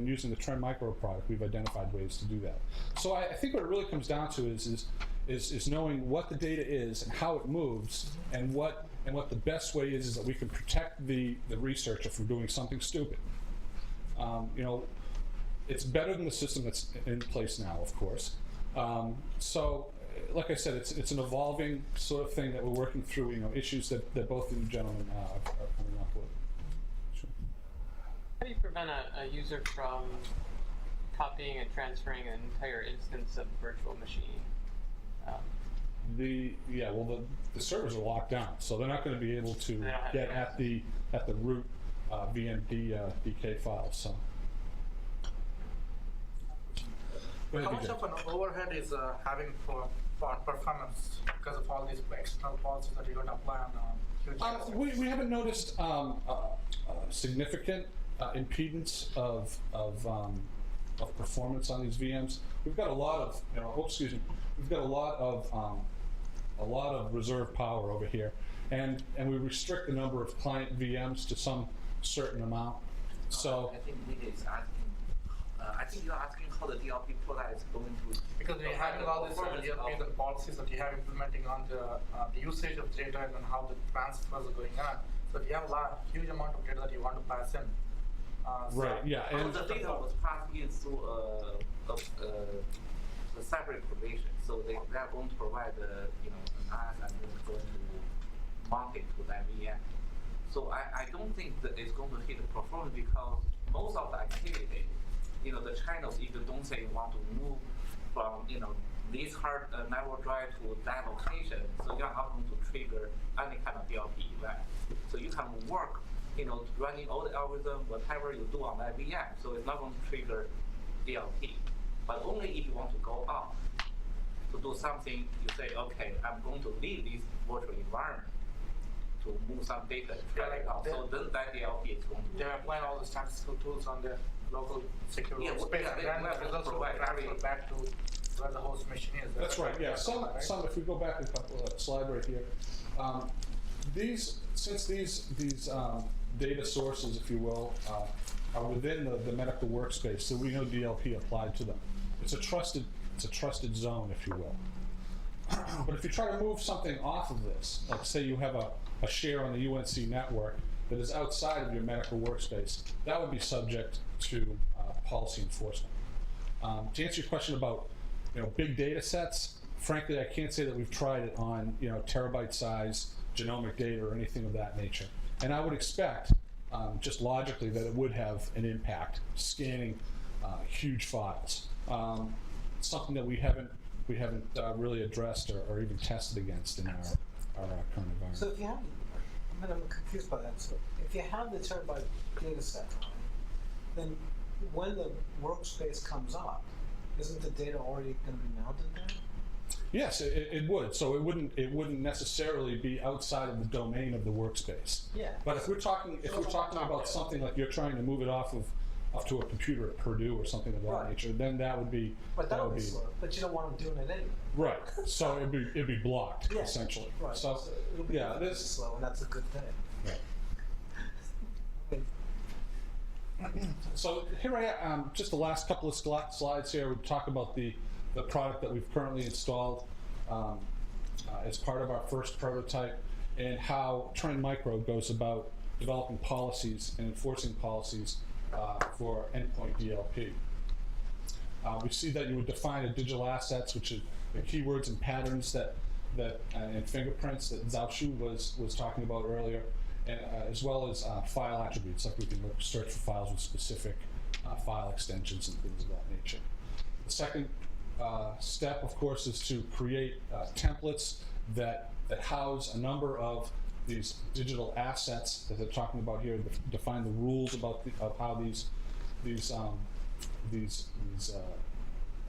Speaker 2: using the Trend Micro product, we've identified ways to do that. So I think what it really comes down to is knowing what the data is and how it moves, and what the best way is that we can protect the researcher from doing something stupid. It's better than the system that's in place now, of course. So, like I said, it's an evolving sort of thing that we're working through. Issues that both of you gentlemen are coming up with. Sure.
Speaker 9: How do you prevent a user from copying and transferring an entire instance of a virtual machine?
Speaker 2: The servers are locked down, so they're not going to be able to get at the root VMD DK files. So.
Speaker 10: How much of an overhead is having for performance because of all these external policies that you don't apply on huge
Speaker 2: we haven't noticed significant impedance of performance on these VMs. We've got a lot of we've got a lot of reserve power over here, and we restrict the number of client VMs to some certain amount. So
Speaker 8: I think Lydia is asking. I think you're asking how the DLP product is going to.
Speaker 10: Because we're having all these DLP and policies that you have implementing on the usage of data and then how the transfers are going on. So if you have a huge amount of data that you want to pass in.
Speaker 2: Right. Yeah. And
Speaker 8: the data was passed in through a separate provision, so they are going to provide an NAS and then going to mount it to that VM. So I don't think that it's going to hit the performance because most of the activity, the channels, if you don't say you want to move from this hard network drive to that location, so you're not going to trigger any kind of DLP event. So you can work, running all the algorithm, whatever you do on that VM. So it's not going to trigger DLP. But only if you want to go out to do something, you say, okay, I'm going to leave this virtual environment to move some data and try it out. So then that DLP is going to.
Speaker 10: They're applying all the statistical tools on the local secure workspace, and then the results will be transferred back to where the host machine is.
Speaker 2: That's right. Yeah. Some. If we go back a couple slide right here, since these data sources, if you will, are within the medical workspace, so we know DLP applied to them. It's a trusted zone, if you will. But if you try to move something off of this, like say you have a share on the UNC network that is outside of your medical workspace, that would be subject to policy enforcement. To answer your question about big data sets, frankly, I can't say that we've tried it on terabyte size genomic data or anything of that nature. And I would expect, just logically, that it would have an impact scanning huge files. something that we haven't really addressed or even tested against in our current environment.
Speaker 11: So if you have, I mean, I'm confused by that. So if you have the terabyte data set, then when the workspace comes up, isn't the data already going to be mounted there?
Speaker 2: Yes, it would. So it wouldn't necessarily be outside of the domain of the workspace.
Speaker 11: Yeah.
Speaker 2: But if we're talking about something like you're trying to move it off to a computer at Purdue or something of that
Speaker 11: Right.
Speaker 2: nature, then that would be.
Speaker 11: But that would be slow. But you don't want them doing it anyway.
Speaker 2: Right. So it'd be blocked
Speaker 11: Yeah.
Speaker 2: essentially.
Speaker 11: Right.
Speaker 2: So
Speaker 11: it'll be
Speaker 2: yeah, this.
Speaker 11: slow, and that's a good thing.
Speaker 2: Right. So here I am, just the last couple of slides here. We talk about the product that we've currently installed as part of our first prototype, and how Trend Micro goes about developing policies and enforcing policies for endpoint DLP. We see that you would define a digital assets, which is the keywords and patterns and fingerprints that Xiaoshu was talking about earlier, and as well as file attributes, like we can search for files with specific file extensions and things of that nature. The second step, of course, is to create templates that house a number of these digital assets that they're talking about here, define the rules about of how these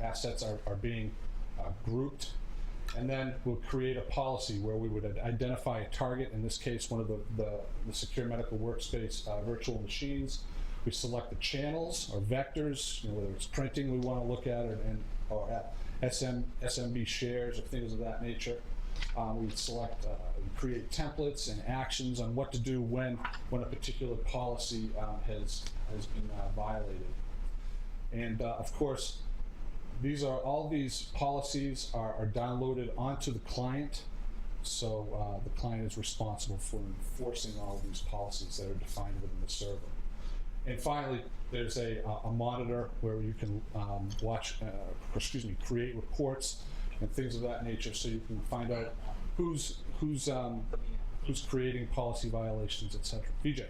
Speaker 2: assets are being grouped. And then we'll create a policy where we would identify a target, in this case one of the secure medical workspace virtual machines. We select the channels or vectors, whether it's printing we want to look at or SMB shares or things of that nature. We select, create templates and actions on what to do when a particular policy has been violated. And of course, all these policies are downloaded onto the client, so the client is responsible for enforcing all of these policies that are defined within the server. And finally, there's a monitor where you can create reports and things of that nature, so you can find out who's creating policy violations, etc. VJ.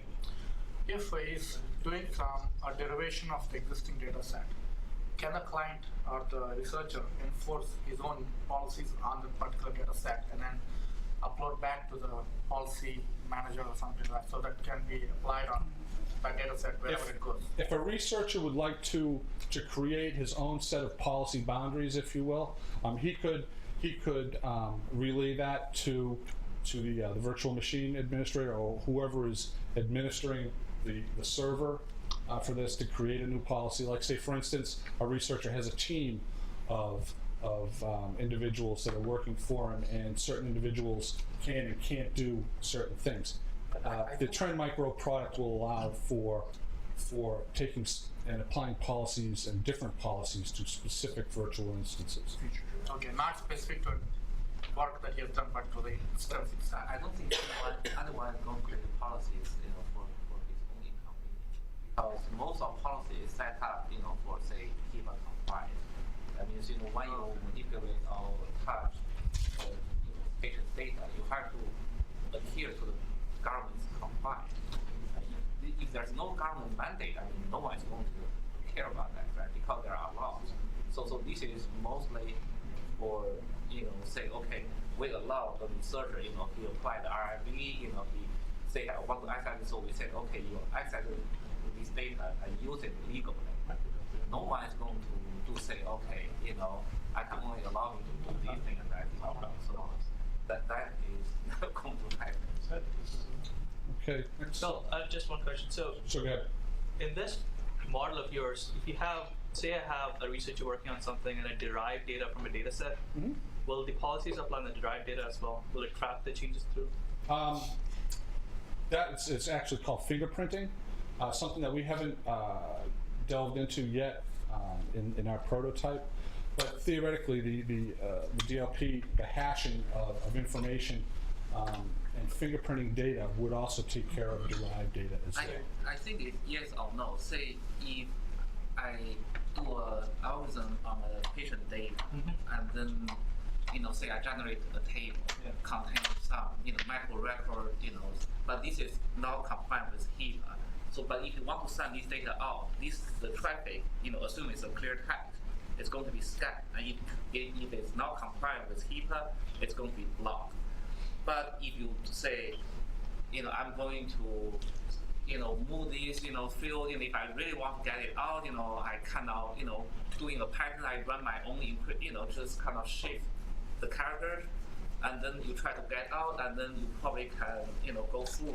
Speaker 10: If he's doing a derivation of the existing data set, can the client or the researcher enforce his own policies on the particular data set and then upload back to the policy manager or something like that, so that can be applied on that data set wherever it goes?
Speaker 2: If a researcher would like to create his own set of policy boundaries, if you will, he could relay that to the virtual machine administrator or whoever is administering the server for this to create a new policy. Like, say for instance, a researcher has a team of individuals that are working for him, and certain individuals can and can't do certain things. The Trend Micro product will allow for taking and applying policies and different policies to specific virtual instances.
Speaker 10: Okay, not specific to work that he has done, but to the instance itself.
Speaker 8: I don't think anyone is going to create policies, for his own company, because most of policy is set up, for say HIPAA compliant. That means, when you manipulate or touch patient data, you have to adhere to the government's compliance. If there's no government mandate, no one is going to care about that, right? Because there are laws. So this is mostly for, say, okay, we allow the researcher, he applied the RIV, he say, I want to access it, so we said, okay, you access this data and use it legally. No one is going to say, okay, I can only allow you to do these things and that. So that is not going to happen.
Speaker 2: Okay.
Speaker 5: So just one question. So
Speaker 2: go ahead.
Speaker 5: in this model of yours, if you have, say I have a researcher working on something and I derive data from a data set, will the policies apply on the derived data as well? Will it track the changes through?
Speaker 2: It's actually called fingerprinting, something that we haven't delved into yet in our prototype. But theoretically, the DLP, the hashing of information and fingerprinting data would also take care of derived data as well.
Speaker 8: I think it's yes or no. Say if I do an algorithm on a patient data, and then say I generate a table containing some micro record, but this is not compliant with HIPAA. So, but if you want to send this data out, the traffic, assume it's a clear text, it's going to be scanned. And if it's not compliant with HIPAA, it's going to be blocked. But if you say, I'm going to, move this, field, if I really want to get it out, I kind of, doing a pattern, I run my own, just kind of shift the character, and then you try to get out, and then you probably can, go through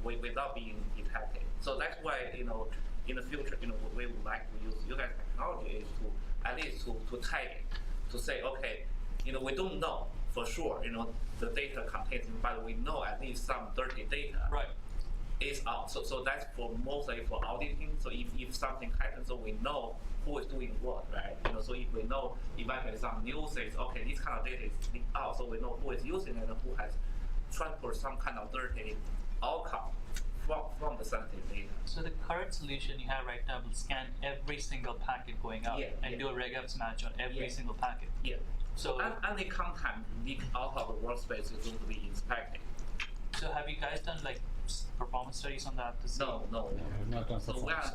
Speaker 8: without being detected. So that's why, in the future, we would like to use you guys' technology is to at least to tag it, to say, okay, we don't know for sure, the data contains, but we know at least some dirty data.
Speaker 5: Right.
Speaker 8: Is out. So that's for mostly for auditing. So if something happens, so we know who is doing what, right? So if we know eventually some news says, okay, this kind of data is leaked out, so we know who is using it and who has transferred some kind of dirty outcome from the sensitive data.
Speaker 5: So the current solution you have right now will scan every single packet going out and do a regex match on every single packet.
Speaker 8: Yeah.
Speaker 5: So
Speaker 8: any content leaked out of the workspace is going to be inspected.
Speaker 5: So have you guys done like performance studies on that to see?
Speaker 8: No.
Speaker 2: Not done
Speaker 8: So we are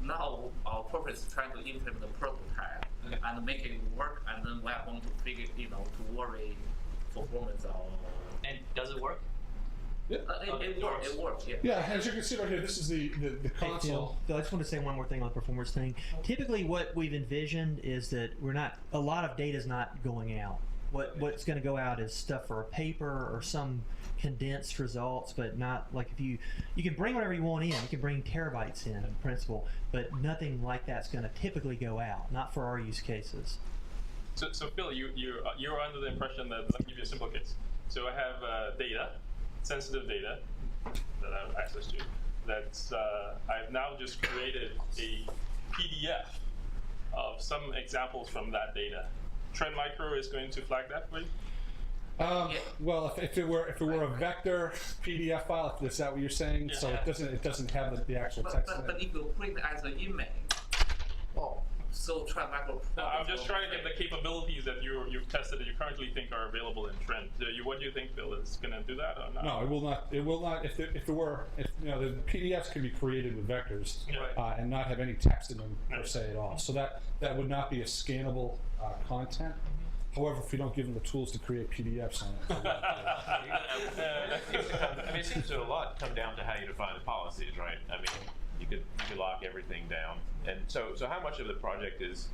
Speaker 8: now our purpose is trying to implement the prototype and make it work, and then we are going to figure, to worry performance of.
Speaker 5: And does it work?
Speaker 2: Yeah.
Speaker 8: It works. Yeah.
Speaker 2: Yeah, as you can see right here, this is the console.
Speaker 12: Phil, I just want to say one more thing on the performance thing. Typically, what we've envisioned is that a lot of data is not going out. What's going to go out is stuff for a paper or some condensed results, but not like if you can bring whatever you want in. You can bring terabytes in principle, but nothing like that's going to typically go out. Not for our use cases.
Speaker 6: So Phil, you're under the impression that, let me give you a simple case. So I have data, sensitive data that I have access to. That's I've now just created a PDF of some examples from that data. Trend Micro is going to flag that for you?
Speaker 2: Well, if it were a vector PDF file, is that what you're saying?
Speaker 6: Yeah.
Speaker 2: So it doesn't have the actual text in it.
Speaker 8: But if you print it as an image, so Trend Micro.
Speaker 6: No, I'm just trying to get the capabilities that you've tested that you currently think are available in Trend. What do you think, Phil? Is going to do that or not?
Speaker 2: No, it will not. It will not. If the PDFs can be created with vectors and not have any text in them per se at all. So that would not be a scannable content. However, if you don't give them the tools to create PDFs on it.
Speaker 13: It seems to a lot come down to how you define the policies, right? I mean, you could lock everything down. And so how much of the project is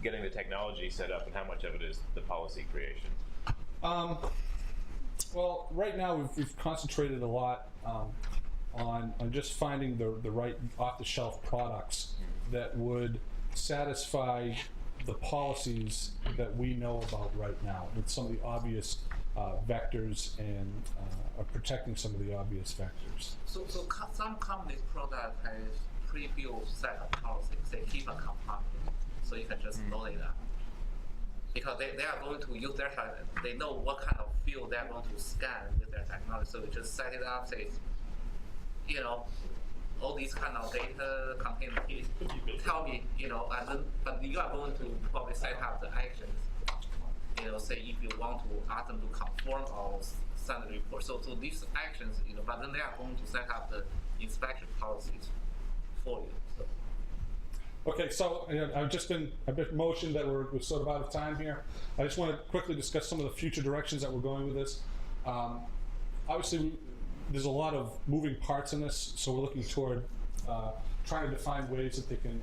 Speaker 13: getting the technology set up, and how much of it is the policy creation?
Speaker 2: Well, right now we've concentrated a lot on just finding the right off-the-shelf products that would satisfy the policies that we know about right now, with some of the obvious vectors and protecting some of the obvious vectors.
Speaker 8: So some companies' product has pre-built set of policies. They keep a compartment, so you can just load it up. Because they are going to use their, they know what kind of field they are going to scan with their technology. So you just set it up, say, all these kind of data contain, tell me, and then, but you are going to probably set up the actions. Say if you want to ask them to conform or send a report. So these actions, but then they are going to set up the inspection policies for you. So.
Speaker 2: Okay, so I've just been a bit motioned that we're sort of out of time here. I just want to quickly discuss some of the future directions that we're going with this. Obviously, there's a lot of moving parts in this, so we're looking toward trying to define ways that they can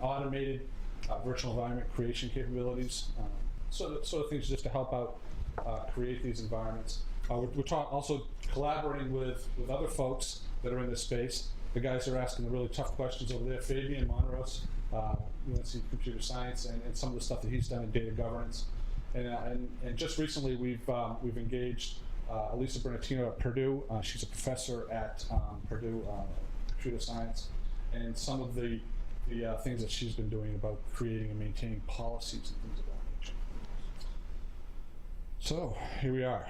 Speaker 2: automated virtual environment creation capabilities, sort of things just to help out create these environments. We're also collaborating with other folks that are in this space. The guys are asking the really tough questions over there. Fabian Monros, UNC Computer Science, and some of the stuff that he's done in data governance. And just recently we've engaged Elisa Bernardino at Purdue. She's a professor at Purdue Computer Science, and some of the things that she's been doing about creating and maintaining policies and things of that nature. So here we are.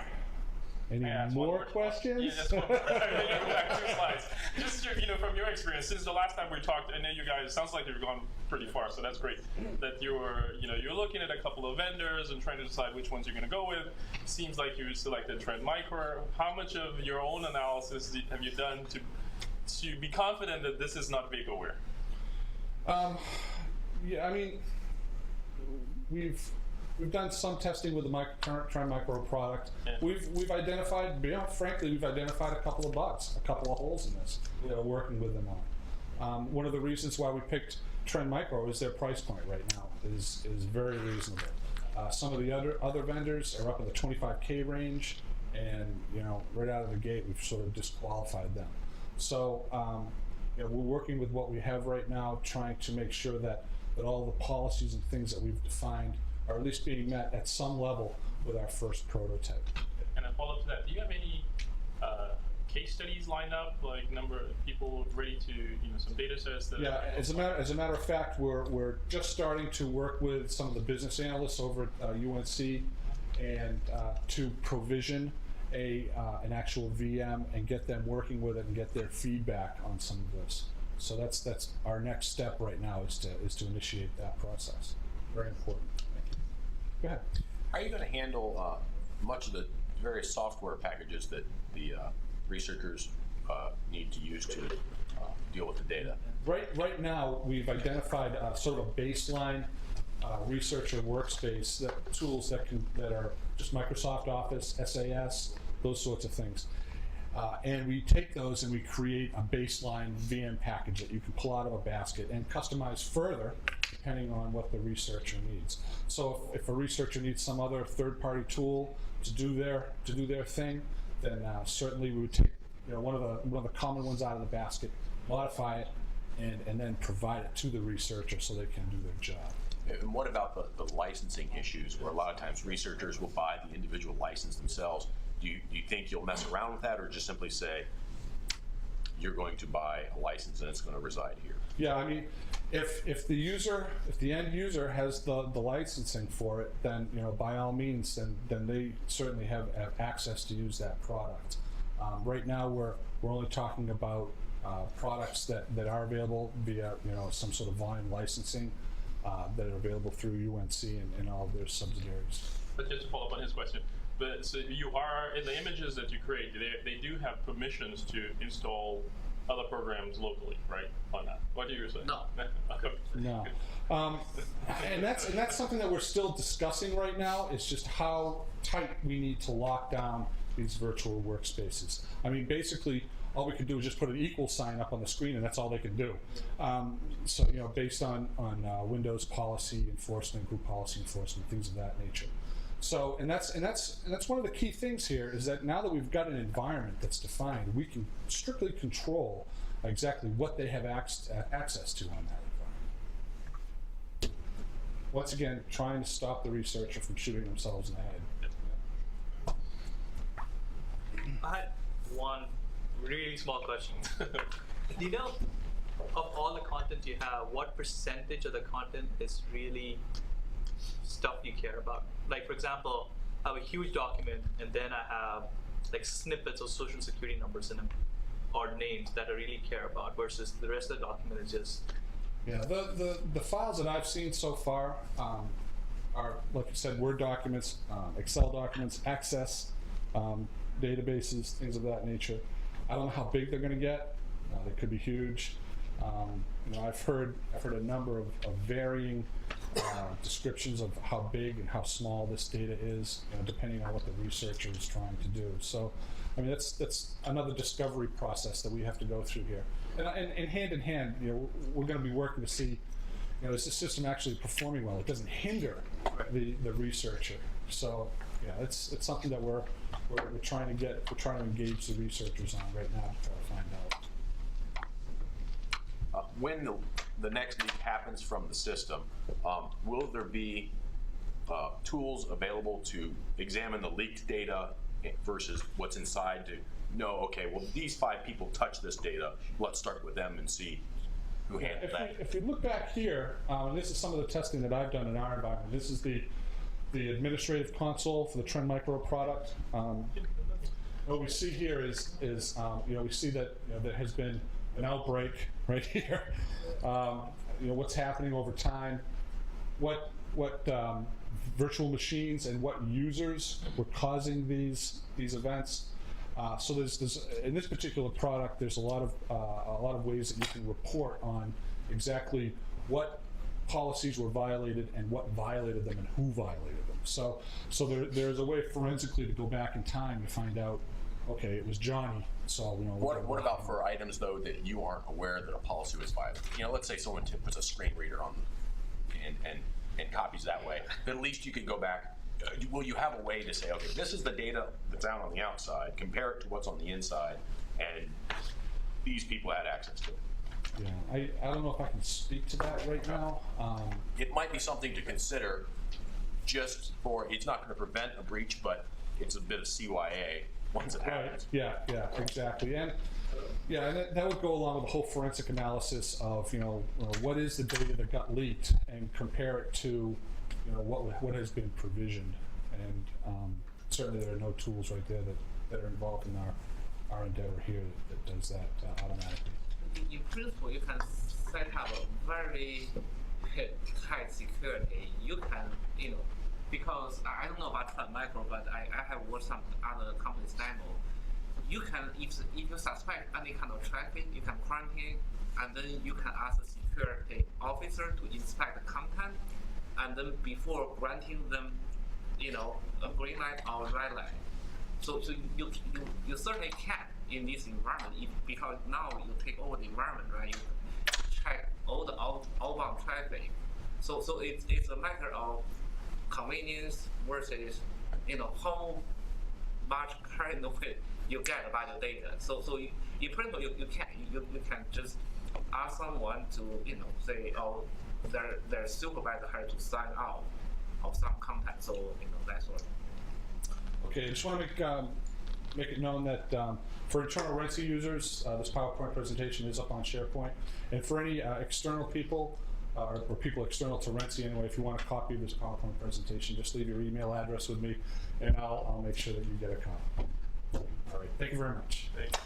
Speaker 2: Any more questions?
Speaker 6: Yeah, that's one more. Back 2 slides. Just from your experience, since the last time we talked, I know you guys. Sounds like you've gone pretty far, so that's great. That you're looking at a couple of vendors and trying to decide which ones you're going to go with. Seems like you selected Trend Micro. How much of your own analysis have you done to be confident that this is not vaporware?
Speaker 2: Yeah, I mean, we've done some testing with the Trend Micro product.
Speaker 6: Yeah.
Speaker 2: We've identified, frankly, we've identified a couple of bugs, a couple of holes in this that we're working with them on. One of the reasons why we picked Trend Micro is their price point right now is very reasonable. Some of the other vendors are up in the 25K range, and right out of the gate we've sort of disqualified them. So we're working with what we have right now, trying to make sure that all the policies and things that we've defined are at least being met at some level with our first prototype.
Speaker 6: And a follow-up to that, do you have any case studies lined up, like number of people ready to, some data sets that?
Speaker 2: Yeah, as a matter of fact, we're just starting to work with some of the business analysts over at UNC and to provision an actual VM and get them working with it and get their feedback on some of this. So that's our next step right now is to initiate that process. Very important. Thank you. Go ahead.
Speaker 14: How are you going to handle much of the various software packages that the researchers need to use to deal with the data?
Speaker 2: Right now, we've identified sort of a baseline researcher workspace tools that are just Microsoft Office, SAS, those sorts of things. And we take those and we create a baseline VM package that you can pull out of a basket and customize further depending on what the researcher needs. So if a researcher needs some other third-party tool to do their thing, then certainly we would take one of the common ones out of the basket, modify it, and then provide it to the researcher so they can do their job.
Speaker 14: And what about the licensing issues, where a lot of times researchers will buy the individual license themselves? Do you think you'll mess around with that, or just simply say you're going to buy a license and it's going to reside here?
Speaker 2: Yeah, I mean, if the end user has the licensing for it, then by all means, then they certainly have access to use that product. Right now, we're only talking about products that are available via some sort of volume licensing that are available through UNC and all of their subsidiaries.
Speaker 6: But just to follow up on his question, so you are in the images that you create, they do have permissions to install other programs locally, right? On that, what do you say?
Speaker 8: No.
Speaker 2: No. And that's something that we're still discussing right now. Is just how tight we need to lock down these virtual workspaces. I mean, basically, all we can do is just put an equal sign up on the screen, and that's all they can do. So based on Windows policy enforcement, group policy enforcement, things of that nature. So, and that's one of the key things here is that now that we've got an environment that's defined, we can strictly control exactly what they have access to on that environment. Once again, trying to stop the researcher from shooting themselves in the head.
Speaker 5: I had one really small question. Do you know, of all the content you have, what percentage of the content is really stuff you care about? Like, for example, I have a huge document and then I have like snippets of social security numbers in them or names that I really care about, versus the rest of the document is just...
Speaker 2: Yeah, the files that I've seen so far are, like you said, Word documents, Excel documents, Access, databases, things of that nature. I don't know how big they're going to get. They could be huge. I've heard a number of varying descriptions of how big and how small this data is, depending on what the researcher is trying to do. So, I mean, that's another discovery process that we have to go through here. And hand in hand, we're going to be working to see, is the system actually performing well? It doesn't hinder the researcher. So, yeah, it's something that we're trying to engage the researchers on right now to try to find out.
Speaker 14: When the next leak happens from the system, will there be tools available to examine the leaked data versus what's inside to know, okay, well, these 5 people touch this data, let's start with them and see who handled that?
Speaker 2: If you look back here, and this is some of the testing that I've done in our environment. This is the administrative console for the Trend Micro product. What we see here is we see that there has been an outbreak right here. What's happening over time, what virtual machines and what users were causing these events. So there's in this particular product, there's a lot of ways that you can report on exactly what policies were violated and what violated them and who violated them. So there's a way forensically to go back in time to find out, okay, it was Johnny, so, you know.
Speaker 14: What about for items, though, that you aren't aware that a policy was violated? You know, let's say someone puts a screen reader on and copies that way, then at least you could go back. Will you have a way to say, okay, this is the data that's out on the outside, compare it to what's on the inside, and these people had access to it?
Speaker 2: Yeah, I don't know if I can speak to that right now.
Speaker 14: It might be something to consider just for, it's not going to prevent a breach, but it's a bit of CYA once it happens.
Speaker 2: Yeah, exactly. And yeah, and that would go along with the whole forensic analysis of, you know, what is the data that got leaked and compare it to, you know, what has been provisioned. And certainly there are no tools right there that are involved in our endeavor here that does that automatically.
Speaker 8: In principle, you can set up a very tight security. You can, you know, because I don't know about Trend Micro, but I have watched some other companies demo. You can, if you suspect any kind of traffic, you can quarantine, and then you can ask the security officer to inspect the content, and then before granting them, you know, a green light or red light. So you certainly can in this environment, because now you take over the environment, right? You check all the outbound traffic. So it's a matter of convenience versus, you know, how much kind of you get about your data. So in principle, you can just ask someone to, you know, say, oh, their supervisor had to sign out of some content. So, you know, that's what.
Speaker 2: Okay, I just want to make it known that for internal RENCI users, this PowerPoint presentation is up on SharePoint. And for any external people, or people external to RENCI anyway, if you want a copy of this PowerPoint presentation, just leave your email address with me, and I'll make sure that you get a copy. All right, thank you very much.
Speaker 6: Thank you.